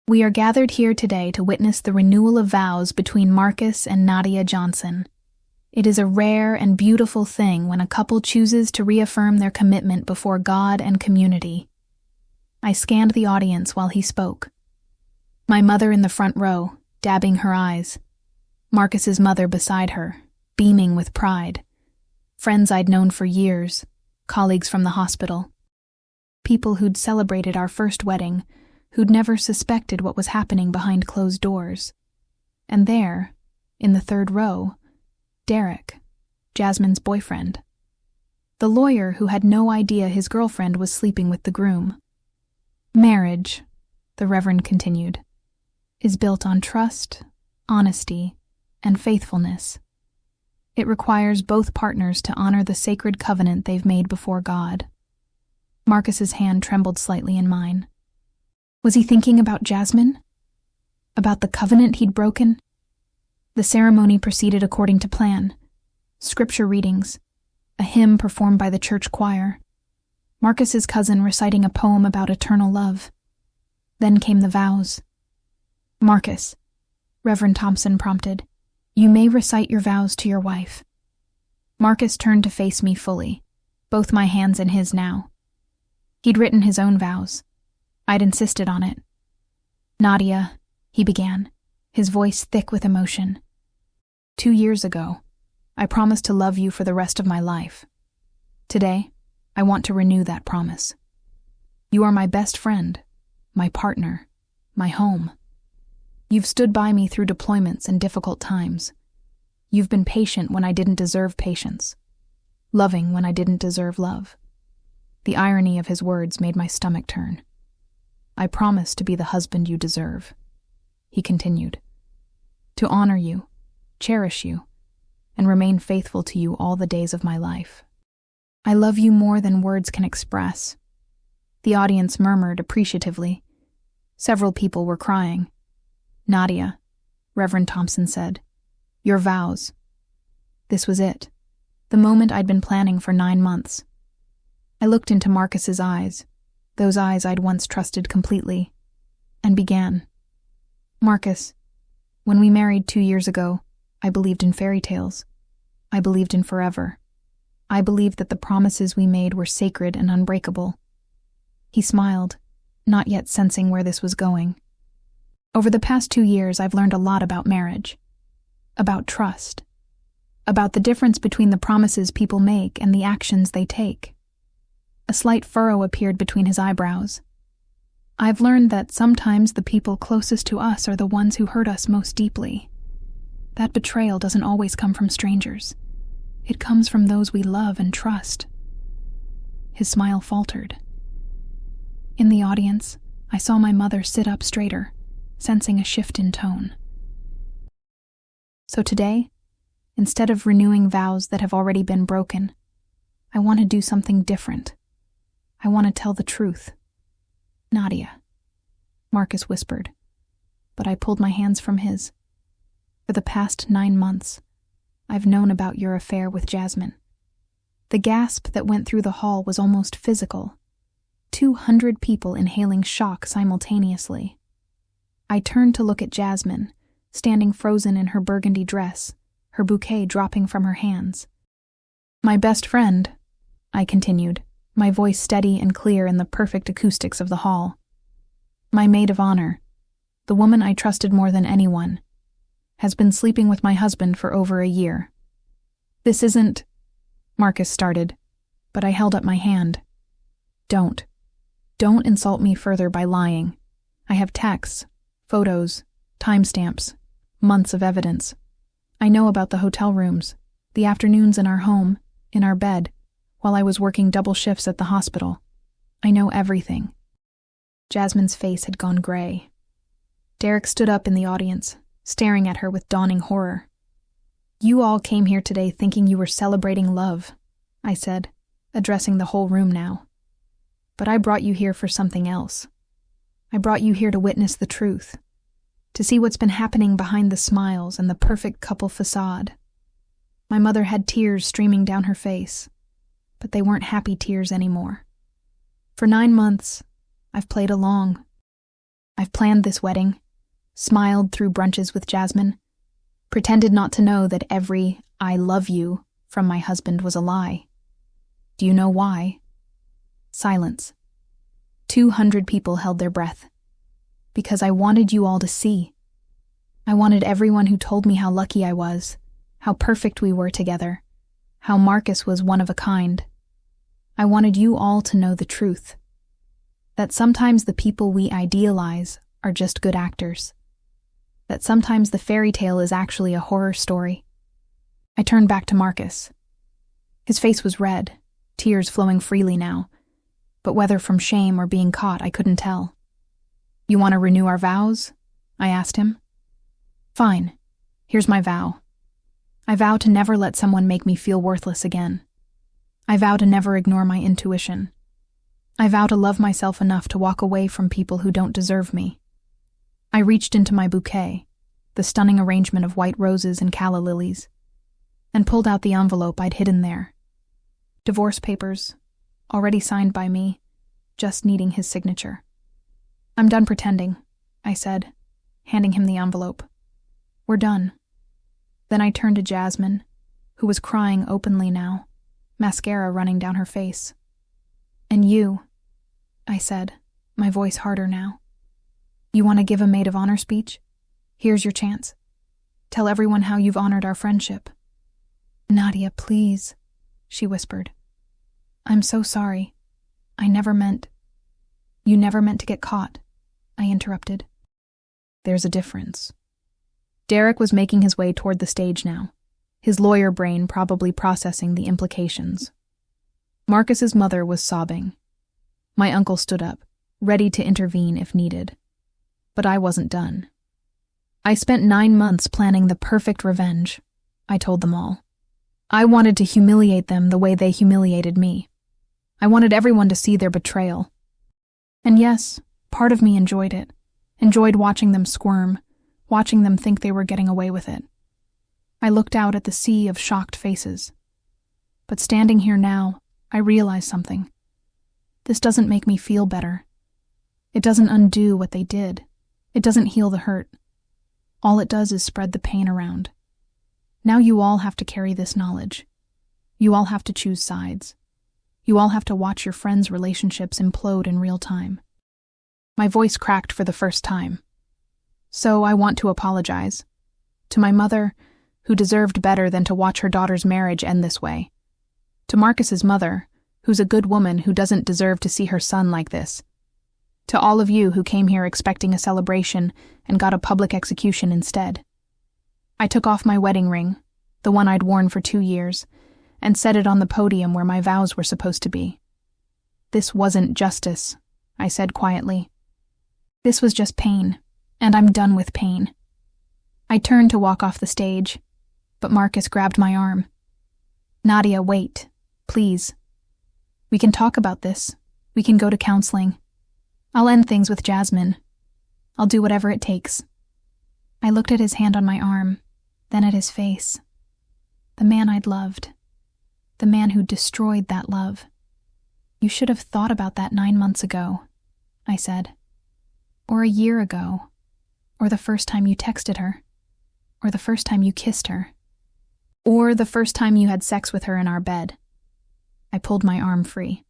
"We are gathered here today to witness the renewal of vows between Marcus and Nadia Johnson. It is a rare and beautiful thing when a couple chooses to reaffirm their commitment before God and community." I scanned the audience while he spoke. My mother in the front row, dabbing her eyes. Marcus's mother beside her, beaming with pride. Friends I'd known for years, colleagues from the hospital. People who'd celebrated our first wedding, who'd never suspected what was happening behind closed doors. And there, in the third row, Derek, Jasmine's boyfriend. The lawyer who had no idea his girlfriend was sleeping with the groom. "Marriage," the Reverend continued, "is built on trust, honesty, and faithfulness. It requires both partners to honor the sacred covenant they've made before God." Marcus's hand trembled slightly in mine. Was he thinking about Jasmine? About the covenant he'd broken? The ceremony proceeded according to plan. Scripture readings, a hymn performed by the church choir. Marcus's cousin reciting a poem about eternal love. Then came the vows. "Marcus," Reverend Thompson prompted, "you may recite your vows to your wife." Marcus turned to face me fully, both my hands in his now. He'd written his own vows. I'd insisted on it. "Nadia," he began, his voice thick with emotion. "2 years ago, I promised to love you for the rest of my life. Today, I want to renew that promise. You are my best friend, my partner, my home. You've stood by me through deployments and difficult times. You've been patient when I didn't deserve patience, loving when I didn't deserve love." The irony of his words made my stomach turn. "I promise to be the husband you deserve," he continued. "To honor you, cherish you, and remain faithful to you all the days of my life. I love you more than words can express." The audience murmured appreciatively. Several people were crying. "Nadia," Reverend Thompson said, "your vows." This was it, the moment I'd been planning for 9 months. I looked into Marcus's eyes, those eyes I'd once trusted completely, and began. "Marcus, when we married 2 years ago, I believed in fairy tales. I believed in forever. I believed that the promises we made were sacred and unbreakable." He smiled, not yet sensing where this was going. "Over the past 2 years, I've learned a lot about marriage, about trust, about the difference between the promises people make and the actions they take." A slight furrow appeared between his eyebrows. "I've learned that sometimes the people closest to us are the ones who hurt us most deeply. That betrayal doesn't always come from strangers. It comes from those we love and trust." His smile faltered. In the audience, I saw my mother sit up straighter, sensing a shift in tone. "So today, instead of renewing vows that have already been broken, I want to do something different. I want to tell the truth." "Nadia," Marcus whispered, but I pulled my hands from his. "For the past 9 months, I've known about your affair with Jasmine." The gasp that went through the hall was almost physical. 200 people inhaling shock simultaneously. I turned to look at Jasmine, standing frozen in her burgundy dress, her bouquet dropping from her hands. "My best friend," I continued, my voice steady and clear in the perfect acoustics of the hall. "My maid of honor, the woman I trusted more than anyone, has been sleeping with my husband for over a year." "This isn't—" Marcus started, but I held up my hand. Don't insult me further by lying. I have texts, photos, timestamps, months of evidence. I know about the hotel rooms, the afternoons in our home, in our bed, while I was working double shifts at the hospital. I know everything." Jasmine's face had gone gray. Derek stood up in the audience, staring at her with dawning horror. "You all came here today thinking you were celebrating love," I said, addressing the whole room now. "But I brought you here for something else. I brought you here to witness the truth, to see what's been happening behind the smiles and the perfect couple facade." My mother had tears streaming down her face, but they weren't happy tears anymore. "For 9 months, I've played along. I've planned this wedding, smiled through brunches with Jasmine, pretended not to know that every "I love you" from my husband was a lie. Do you know why? Silence. 200 people held their breath. Because I wanted you all to see. I wanted everyone who told me how lucky I was, how perfect we were together, how Marcus was one of a kind. I wanted you all to know the truth. That sometimes the people we idealize are just good actors. That sometimes the fairy tale is actually a horror story. I turned back to Marcus. His face was red, tears flowing freely now, but whether from shame or being caught, I couldn't tell. "You want to renew our vows?" I asked him. "Fine. Here's my vow. I vow to never let someone make me feel worthless again. I vow to never ignore my intuition. I vow to love myself enough to walk away from people who don't deserve me." I reached into my bouquet, the stunning arrangement of white roses and calla lilies, and pulled out the envelope I'd hidden there. Divorce papers, already signed by me, just needing his signature. "I'm done pretending," I said, handing him the envelope. "We're done." Then I turned to Jasmine, who was crying openly now, mascara running down her face. "And you," I said, my voice harder now. "You want to give a maid of honor speech? Here's your chance. Tell everyone how you've honored our friendship." "Nadia, please," she whispered. "I'm so sorry. I never meant—" "You never meant to get caught," I interrupted. "There's a difference." Derek was making his way toward the stage now, his lawyer brain probably processing the implications. Marcus's mother was sobbing. My uncle stood up, ready to intervene if needed. But I wasn't done. "I spent 9 months planning the perfect revenge," I told them all. "I wanted to humiliate them the way they humiliated me. I wanted everyone to see their betrayal. And yes, part of me enjoyed it, enjoyed watching them squirm, watching them think they were getting away with it. I looked out at the sea of shocked faces. But standing here now, I realize something. This doesn't make me feel better. It doesn't undo what they did. It doesn't heal the hurt. All it does is spread the pain around. Now you all have to carry this knowledge. You all have to choose sides. You all have to watch your friends' relationships implode in real time." My voice cracked for the first time. "So I want to apologize. To my mother, who deserved better than to watch her daughter's marriage end this way. To Marcus's mother, who's a good woman who doesn't deserve to see her son like this. To all of you who came here expecting a celebration and got a public execution instead. I took off my wedding ring, the one I'd worn for 2 years, and set it on the podium where my vows were supposed to be. This wasn't justice," I said quietly. "This was just pain, and I'm done with pain." I turned to walk off the stage, but Marcus grabbed my arm. "Nadia, wait, please. We can talk about this. We can go to counseling. I'll end things with Jasmine. I'll do whatever it takes." I looked at his hand on my arm, then at his face. The man I'd loved. The man who destroyed that love. "You should have thought about that 9 months ago," I said. "Or a year ago. Or the first time you texted her. Or the first time you kissed her. Or the first time you had sex with her in our bed." I pulled my arm free.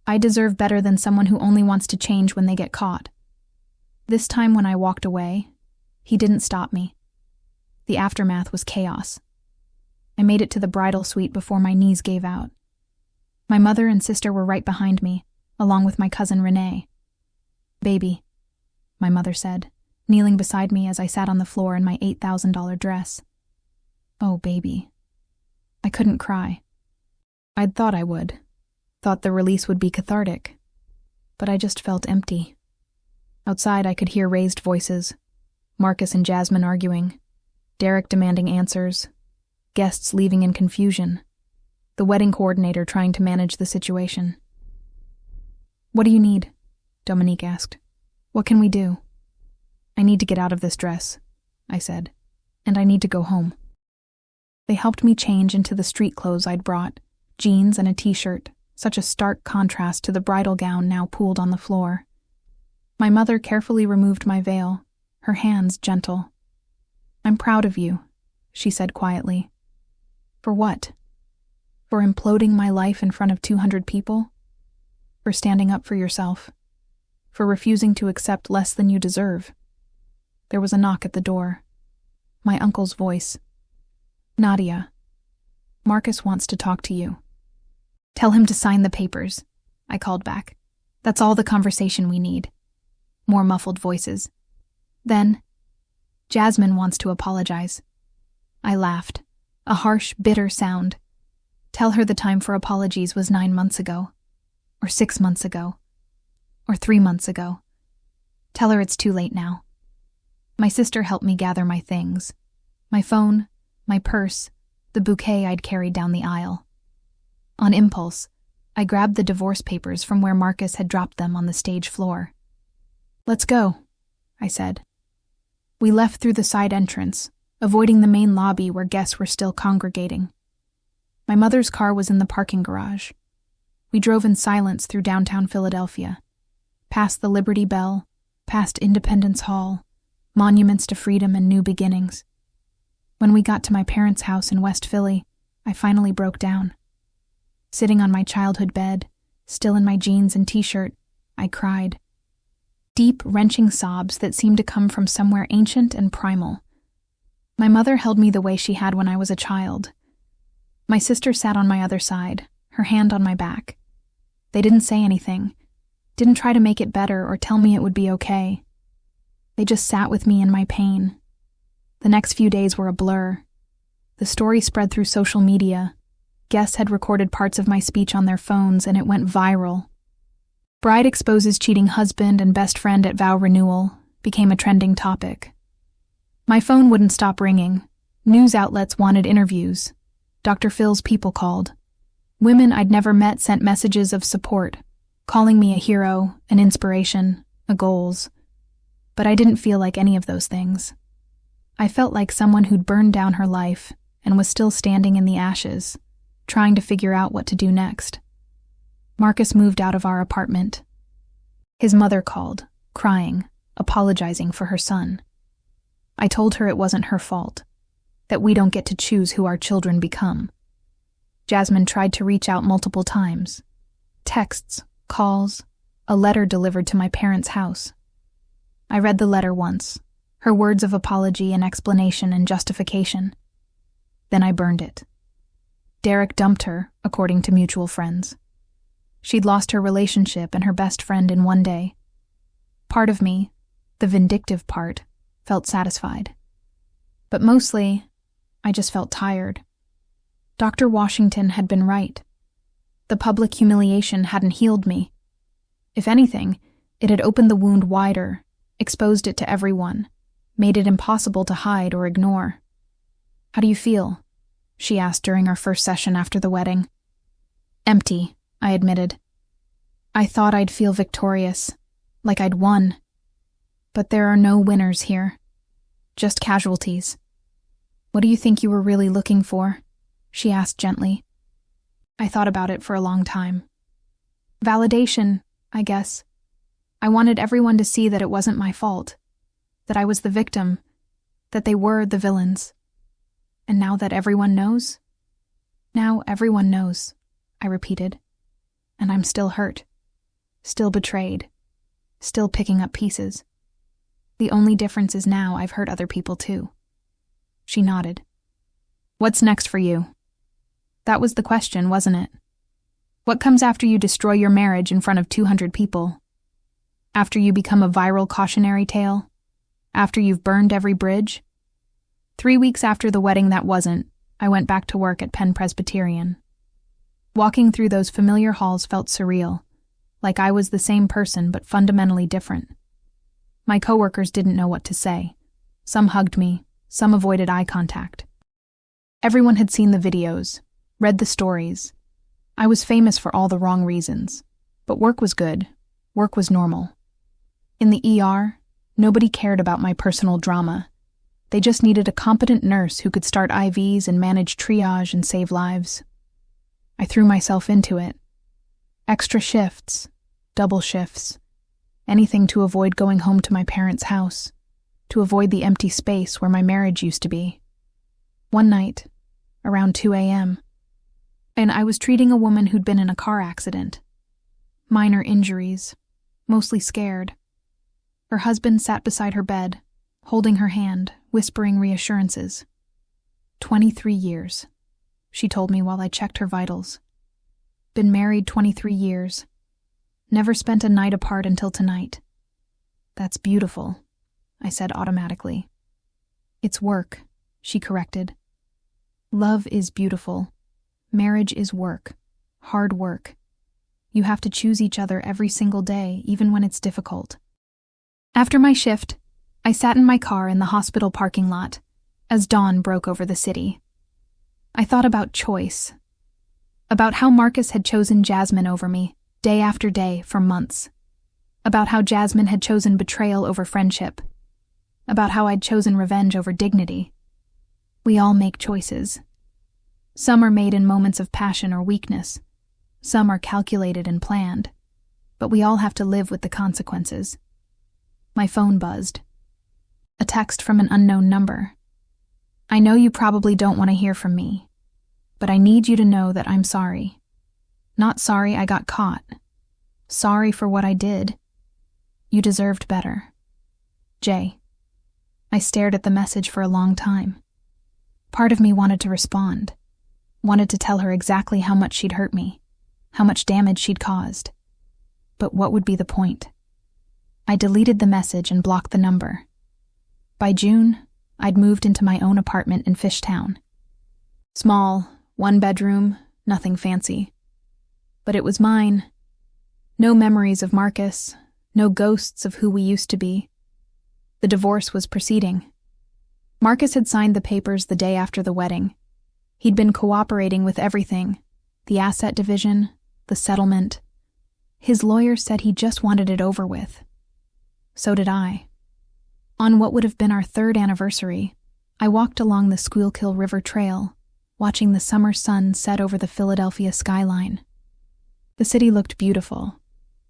"I deserve better than someone who only wants to change when they get caught." This time when I walked away, he didn't stop me. The aftermath was chaos. I made it to the bridal suite before my knees gave out. My mother and sister were right behind me, along with my cousin Renee. "Baby," my mother said, kneeling beside me as I sat on the floor in my $8,000 dress. "Oh, baby." I couldn't cry. I'd thought I would. Thought the release would be cathartic. But I just felt empty. Outside I could hear raised voices. Marcus and Jasmine arguing. Derek demanding answers. Guests leaving in confusion. The wedding coordinator trying to manage the situation. "What do you need?" Dominique asked. "What can we do?" "I need to get out of this dress," I said, "and I need to go home." They helped me change into the street clothes I'd brought, jeans and a t-shirt, such a stark contrast to the bridal gown now pooled on the floor. My mother carefully removed my veil, her hands gentle. "I'm proud of you," she said quietly. "For what? For imploding my life in front of 200 people? For standing up for yourself? For refusing to accept less than you deserve?" There was a knock at the door. My uncle's voice. "Nadia, Marcus wants to talk to you." "Tell him to sign the papers," I called back. "That's all the conversation we need." More muffled voices. Then, "Jasmine wants to apologize." I laughed. A harsh, bitter sound. "Tell her the time for apologies was 9 months ago. Or 6 months ago. Or 3 months ago. Tell her it's too late now." My sister helped me gather my things. My phone, my purse, the bouquet I'd carried down the aisle. On impulse, I grabbed the divorce papers from where Marcus had dropped them on the stage floor. "Let's go," I said. We left through the side entrance, avoiding the main lobby where guests were still congregating. My mother's car was in the parking garage. We drove in silence through downtown Philadelphia, past the Liberty Bell, past Independence Hall, monuments to freedom and new beginnings. When we got to my parents' house in West Philly, I finally broke down. Sitting on my childhood bed, still in my jeans and t-shirt, I cried. Deep, wrenching sobs that seemed to come from somewhere ancient and primal. My mother held me the way she had when I was a child. My sister sat on my other side, her hand on my back. They didn't say anything, didn't try to make it better or tell me it would be okay. They just sat with me in my pain. The next few days were a blur. The story spread through social media. Guests had recorded parts of my speech on their phones and it went viral. Bride exposes cheating husband and best friend at vow renewal became a trending topic. My phone wouldn't stop ringing. News outlets wanted interviews. Dr. Phil's people called. Women I'd never met sent messages of support, calling me a hero, an inspiration, a goals. But I didn't feel like any of those things. I felt like someone who'd burned down her life and was still standing in the ashes, trying to figure out what to do next. Marcus moved out of our apartment. His mother called, crying, apologizing for her son. I told her it wasn't her fault, that we don't get to choose who our children become. Jasmine tried to reach out multiple times. Texts, calls, a letter delivered to my parents' house. I read the letter once, her words of apology and explanation and justification. Then I burned it. Derek dumped her, according to mutual friends. She'd lost her relationship and her best friend in one day. Part of me, the vindictive part, felt satisfied. But mostly, I just felt tired. Dr. Washington had been right. The public humiliation hadn't healed me. If anything, it had opened the wound wider, exposed it to everyone, made it impossible to hide or ignore. "How do you feel?" she asked during our first session after the wedding. "Empty," I admitted. I thought I'd feel victorious, like I'd won. But there are no winners here, just casualties. "What do you think you were really looking for?" she asked gently. I thought about it for a long time. Validation, I guess. I wanted everyone to see that it wasn't my fault, that I was the victim, that they were the villains. And now that everyone knows? Now everyone knows, I repeated. And I'm still hurt, still betrayed, still picking up pieces. The only difference is now I've hurt other people too. She nodded. "What's next for you?" That was the question, wasn't it? What comes after you destroy your marriage in front of 200 people? After you become a viral cautionary tale? After you've burned every bridge? 3 weeks after the wedding that wasn't, I went back to work at Penn Presbyterian. Walking through those familiar halls felt surreal, like I was the same person but fundamentally different. My coworkers didn't know what to say. Some hugged me, some avoided eye contact. Everyone had seen the videos, read the stories. I was famous for all the wrong reasons, but work was good, work was normal. In the ER, nobody cared about my personal drama. They just needed a competent nurse who could start IVs and manage triage and save lives. I threw myself into it. Extra shifts, double shifts, anything to avoid going home to my parents' house, to avoid the empty space where my marriage used to be. One night, around 2 a.m., and I was treating a woman who'd been in a car accident. Minor injuries, mostly scared. Her husband sat beside her bed, holding her hand, whispering reassurances. 23 years, she told me while I checked her vitals. Been married 23 years. Never spent a night apart until tonight. That's beautiful, I said automatically. It's work, she corrected. Love is beautiful. Marriage is work, hard work. You have to choose each other every single day, even when it's difficult. After my shift, I sat in my car in the hospital parking lot as dawn broke over the city. I thought about choice, about how Marcus had chosen Jasmine over me, day after day for months, about how Jasmine had chosen betrayal over friendship, about how I'd chosen revenge over dignity. We all make choices. Some are made in moments of passion or weakness. Some are calculated and planned, but we all have to live with the consequences. My phone buzzed. A text from an unknown number. I know you probably don't want to hear from me, but I need you to know that I'm sorry. Not sorry I got caught. Sorry for what I did. You deserved better. Jay. I stared at the message for a long time. Part of me wanted to respond, wanted to tell her exactly how much she'd hurt me, how much damage she'd caused. But what would be the point? I deleted the message and blocked the number. By June, I'd moved into my own apartment in Fishtown. Small, 1 bedroom, nothing fancy. But it was mine. No memories of Marcus, no ghosts of who we used to be. The divorce was proceeding. Marcus had signed the papers the day after the wedding. He'd been cooperating with everything, the asset division, the settlement. His lawyer said he just wanted it over with. So did I. On what would have been our 3rd anniversary, I walked along the Schuylkill River Trail, watching the summer sun set over the Philadelphia skyline. The city looked beautiful,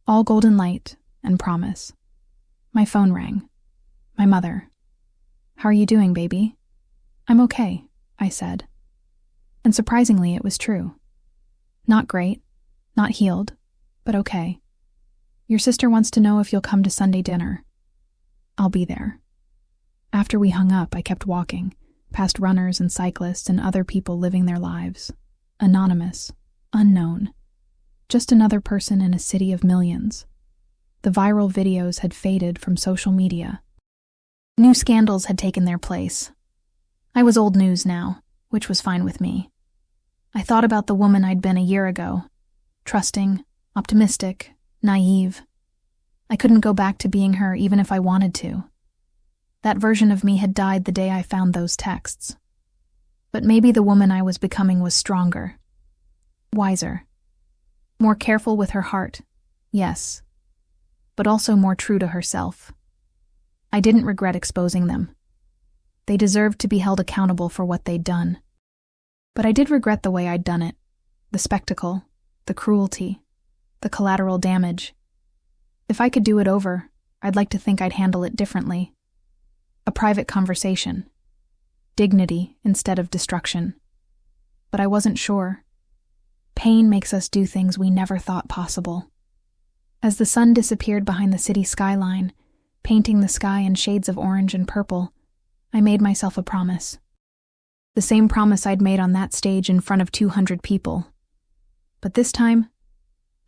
all golden light and promise. My phone rang. My mother. How are you doing, baby? I'm okay, I said. And surprisingly, it was true. Not great, not healed, but okay. Your sister wants to know if you'll come to Sunday dinner. I'll be there. After we hung up, I kept walking, past runners and cyclists and other people living their lives. Anonymous, unknown. Just another person in a city of millions. The viral videos had faded from social media. New scandals had taken their place. I was old news now, which was fine with me. I thought about the woman I'd been a year ago. Trusting, optimistic, naive. I couldn't go back to being her even if I wanted to. That version of me had died the day I found those texts. But maybe the woman I was becoming was stronger. Wiser. More careful with her heart, yes. But also more true to herself. I didn't regret exposing them. They deserved to be held accountable for what they'd done. But I did regret the way I'd done it. The spectacle, the cruelty, the collateral damage. If I could do it over, I'd like to think I'd handle it differently. A private conversation. Dignity instead of destruction. But I wasn't sure. Pain makes us do things we never thought possible. As the sun disappeared behind the city skyline, painting the sky in shades of orange and purple, I made myself a promise. The same promise I'd made on that stage in front of 200 people. But this time,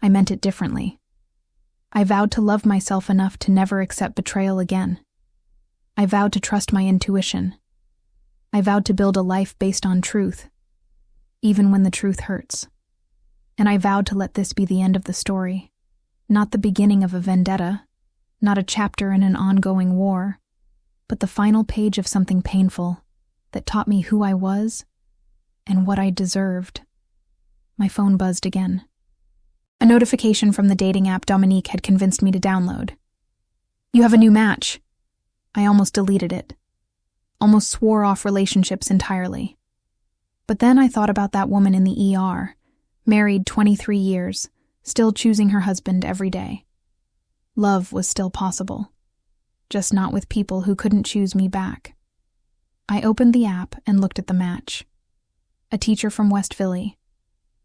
I meant it differently. I vowed to love myself enough to never accept betrayal again. I vowed to trust my intuition. I vowed to build a life based on truth, even when the truth hurts. And I vowed to let this be the end of the story, not the beginning of a vendetta, not a chapter in an ongoing war, but the final page of something painful that taught me who I was and what I deserved. My phone buzzed again. A notification from the dating app Dominique had convinced me to download. You have a new match. I almost deleted it. Almost swore off relationships entirely. But then I thought about that woman in the ER, married 23 years, still choosing her husband every day. Love was still possible, just not with people who couldn't choose me back. I opened the app and looked at the match. A teacher from West Philly.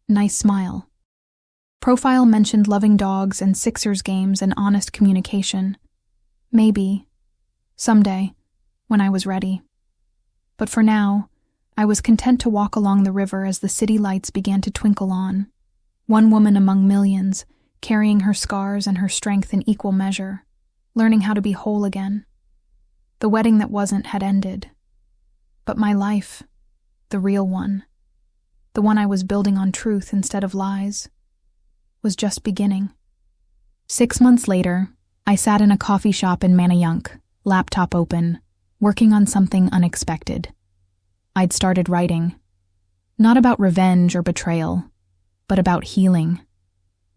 Nice smile. Profile mentioned loving dogs and Sixers games and honest communication. Maybe. Someday, when I was ready. But for now, I was content to walk along the river as the city lights began to twinkle on. One woman among millions, carrying her scars and her strength in equal measure, learning how to be whole again. The wedding that wasn't had ended. But my life, the real one, the one I was building on truth instead of lies, was just beginning. 6 months later, I sat in a coffee shop in Manayunk, laptop open, working on something unexpected. I'd started writing. Not about revenge or betrayal, but about healing.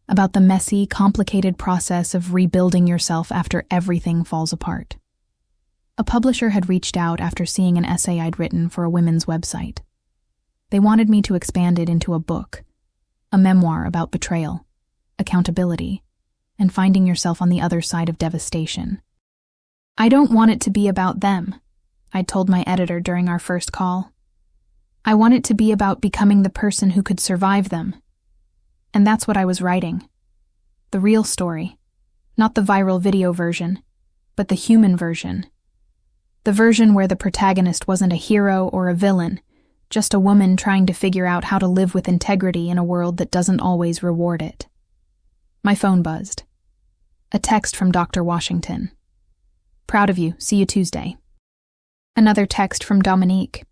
About the messy, complicated process of rebuilding yourself after everything falls apart. A publisher had reached out after seeing an essay I'd written for a women's website. They wanted me to expand it into a book, a memoir about betrayal, accountability, and finding yourself on the other side of devastation. I don't want it to be about them, I told my editor during our first call. I want it to be about becoming the person who could survive them. And that's what I was writing. The real story. Not the viral video version, but the human version. The version where the protagonist wasn't a hero or a villain, just a woman trying to figure out how to live with integrity in a world that doesn't always reward it. My phone buzzed. A text from Dr. Washington. Proud of you, see you Tuesday. Another text from Dominique.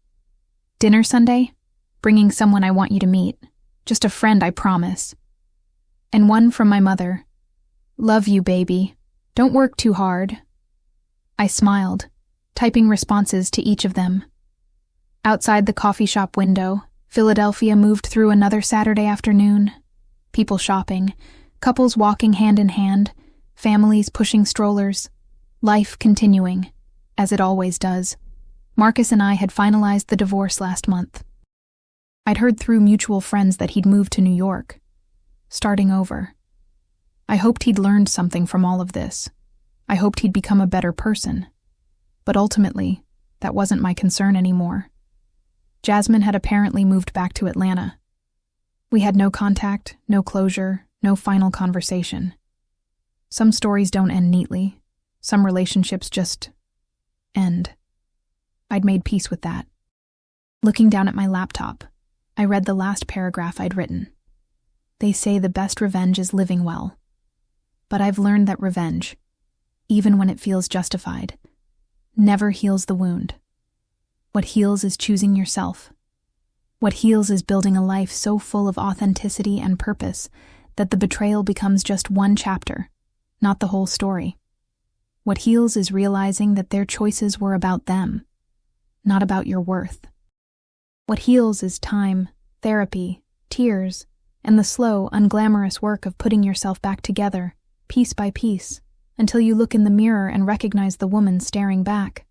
Dinner Sunday? Bringing someone I want you to meet. Just a friend, I promise. And one from my mother. Love you, baby. Don't work too hard. I smiled, typing responses to each of them. Outside the coffee shop window, Philadelphia moved through another Saturday afternoon. People shopping, couples walking hand in hand, families pushing strollers. Life continuing, as it always does. Marcus and I had finalized the divorce last month. I'd heard through mutual friends that he'd moved to New York, starting over. I hoped he'd learned something from all of this. I hoped he'd become a better person. But ultimately, that wasn't my concern anymore. Jasmine had apparently moved back to Atlanta. We had no contact, no closure, no final conversation. Some stories don't end neatly. Some relationships just end. I'd made peace with that. Looking down at my laptop, I read the last paragraph I'd written. They say the best revenge is living well. But I've learned that revenge, even when it feels justified, never heals the wound. What heals is choosing yourself. What heals is building a life so full of authenticity and purpose that the betrayal becomes just one chapter, not the whole story. What heals is realizing that their choices were about them, not about your worth. What heals is time, therapy, tears, and the slow, unglamorous work of putting yourself back together, piece by piece, until you look in the mirror and recognize the woman staring back.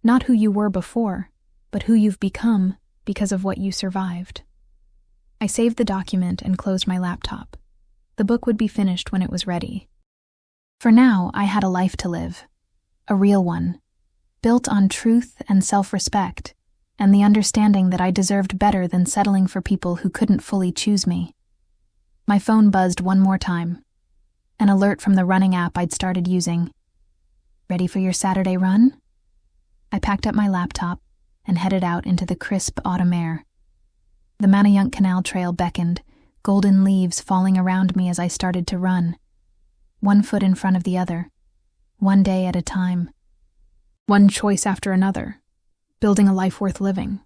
Not who you were before, but who you've become because of what you survived. I saved the document and closed my laptop. The book would be finished when it was ready. For now, I had a life to live, a real one, built on truth and self-respect, and the understanding that I deserved better than settling for people who couldn't fully choose me. My phone buzzed one more time, an alert from the running app I'd started using. Ready for your Saturday run? I packed up my laptop and headed out into the crisp autumn air. The Manayunk Canal Trail beckoned, golden leaves falling around me as I started to run. One foot in front of the other, one day at a time. One choice after another, building a life worth living.